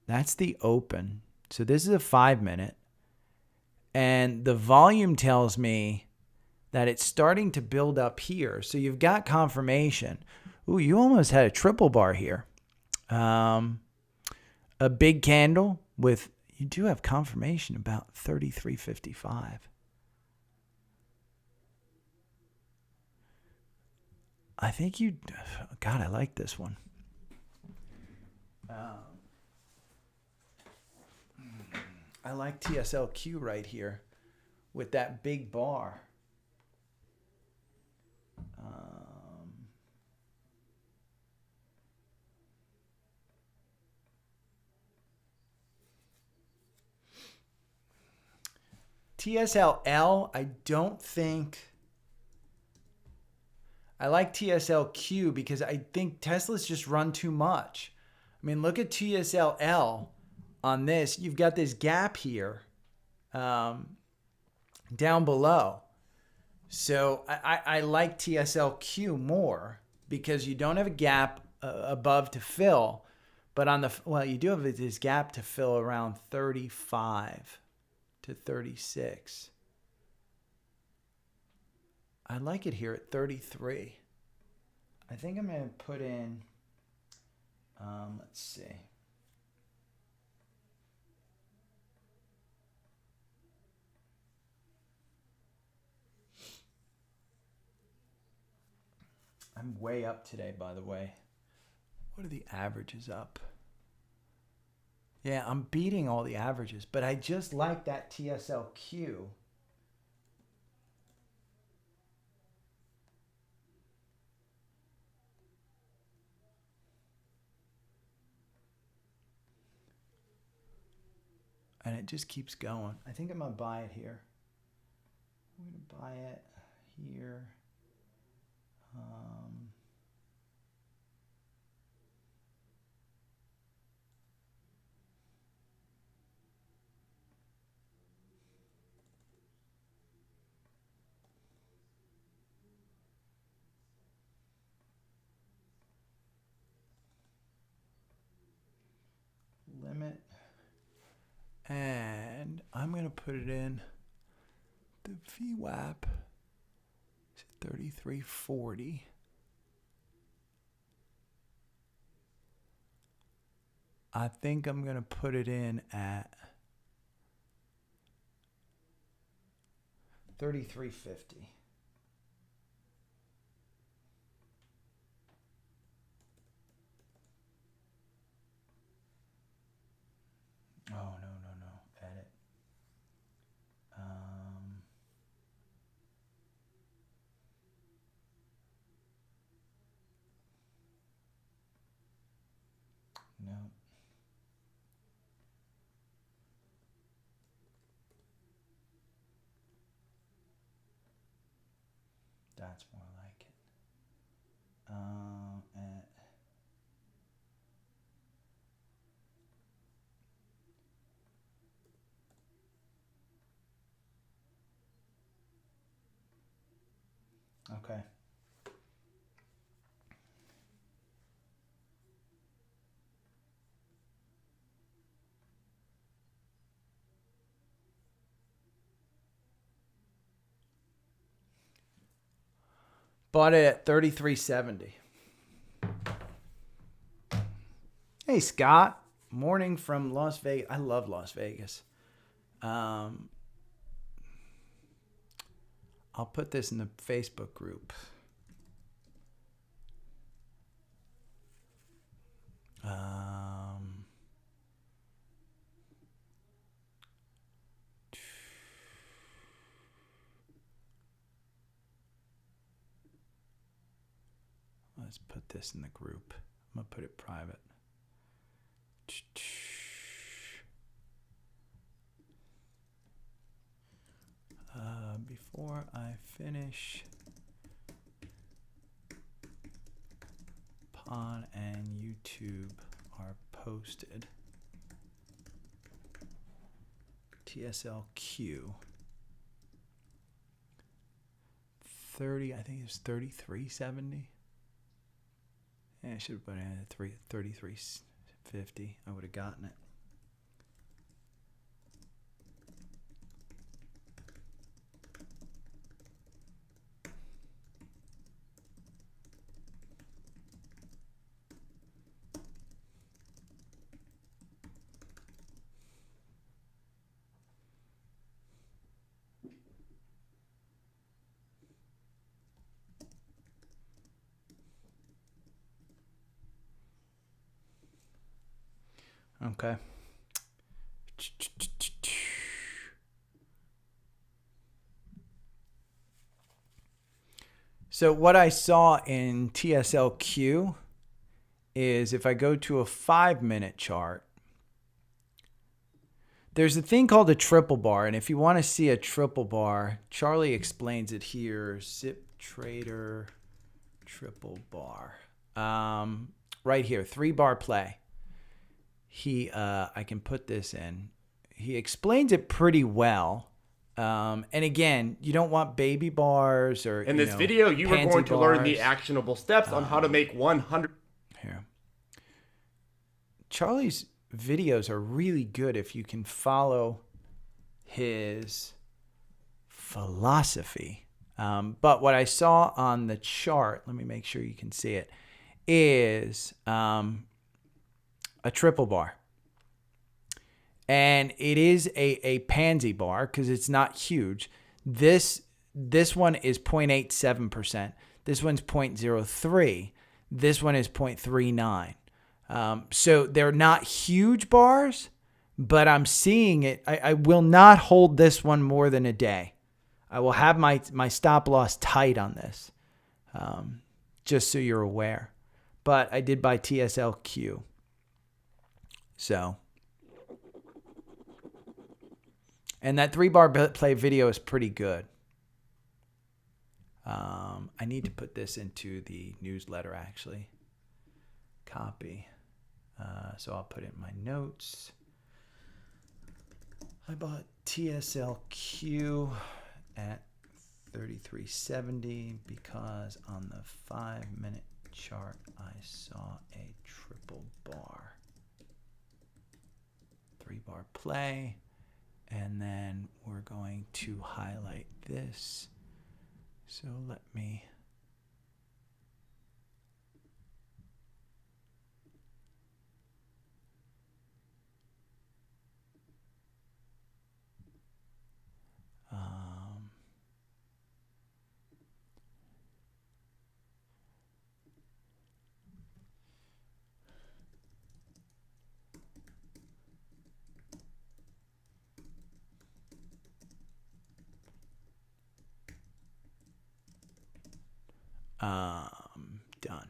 That's the open. So this is a 5-minute. And the volume tells me that it's starting to build up here. So you've got confirmation. Ooh, you almost had a triple bar here. A big candle with, you do have confirmation about 33.55. I think God, I like this one. I like TSLQ right here with that big bar. TSLL, I don't think. I like TSLQ because I think Tesla's just run too much. I mean, look at TSLL on this. You've got this gap here down below. So I like TSLQ more because you don't have a gap above to fill. But you do have this gap to fill around 35 to 36. I like it here at 33. I think I'm going to put in, let's see. I'm way up today, by the way. What are the averages up? Yeah, I'm beating all the averages, but I just like that TSLQ. And it just keeps going. I think I'm going to buy it here. I'm going to buy it here. Limit. And I'm going to put it in the VWAP. It's 33.40. I think I'm going to put it in at 33.50. Oh, no. Edit. No. That's more like it. Okay. Bought it at 33.70. Hey, Scott. Morning from Las Vegas. I love Las Vegas. I'll put this in the Facebook group. Let's put this in the group. I'm going to put it private. Before I finish, PTON and YouTube are posted. TSLQ 30, I think it was 33.70. Yeah, I should have put it at 33.50. I would have gotten it. Okay. So what I saw in TSLQ is if I go to a 5-minute chart, there's a thing called a triple bar. And if you want to see a triple bar, Charlie explains it here. Zip Trader triple bar. Right here, 3-bar play. I can put this in. He explains it pretty well. And again, you don't want baby bars or in this video, you were going to learn the actionable steps on how to make 100. Here, Charlie's videos are really good if you can follow his philosophy. But what I saw on the chart, let me make sure you can see it, is a triple bar. And it is a pansy bar because it's not huge. This one is 0.87%. This one's 0.03. This one is 0.39. So they're not huge bars, but I'm seeing it. I will not hold this one more than a day. I will have my stop loss tight on this, just so you're aware. But I did buy TSLQ. So, and that 3-bar play video is pretty good. I need to put this into the newsletter, actually. Copy. So I'll put it in my notes. I bought TSLQ at 33.70 because on the 5-minute chart I saw a triple bar. 3-bar play, and then we're going to highlight this. So let me done.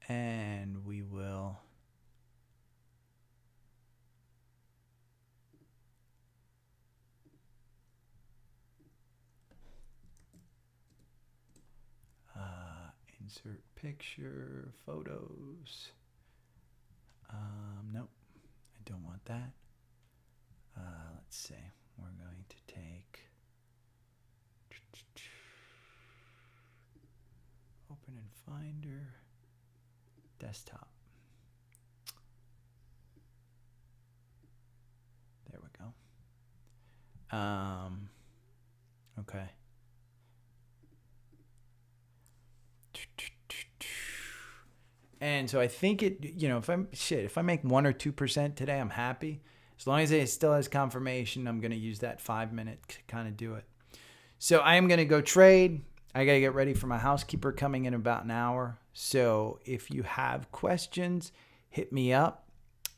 And we will insert picture, photos. Nope, I don't want that. Let's see. We're going to take Open in Finder, desktop. There we go. Okay. And so I think if I make 1 or 2% today, I'm happy. As long as it still has confirmation, I'm going to use that 5 minute to kind of do it. So I am going to go trade. I got to get ready for my housekeeper coming in about an hour. So if you have questions, hit me up.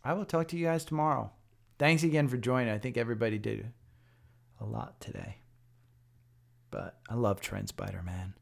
I will talk to you guys tomorrow. Thanks again for joining. I think everybody did a lot today. But I love TrendSpider, man.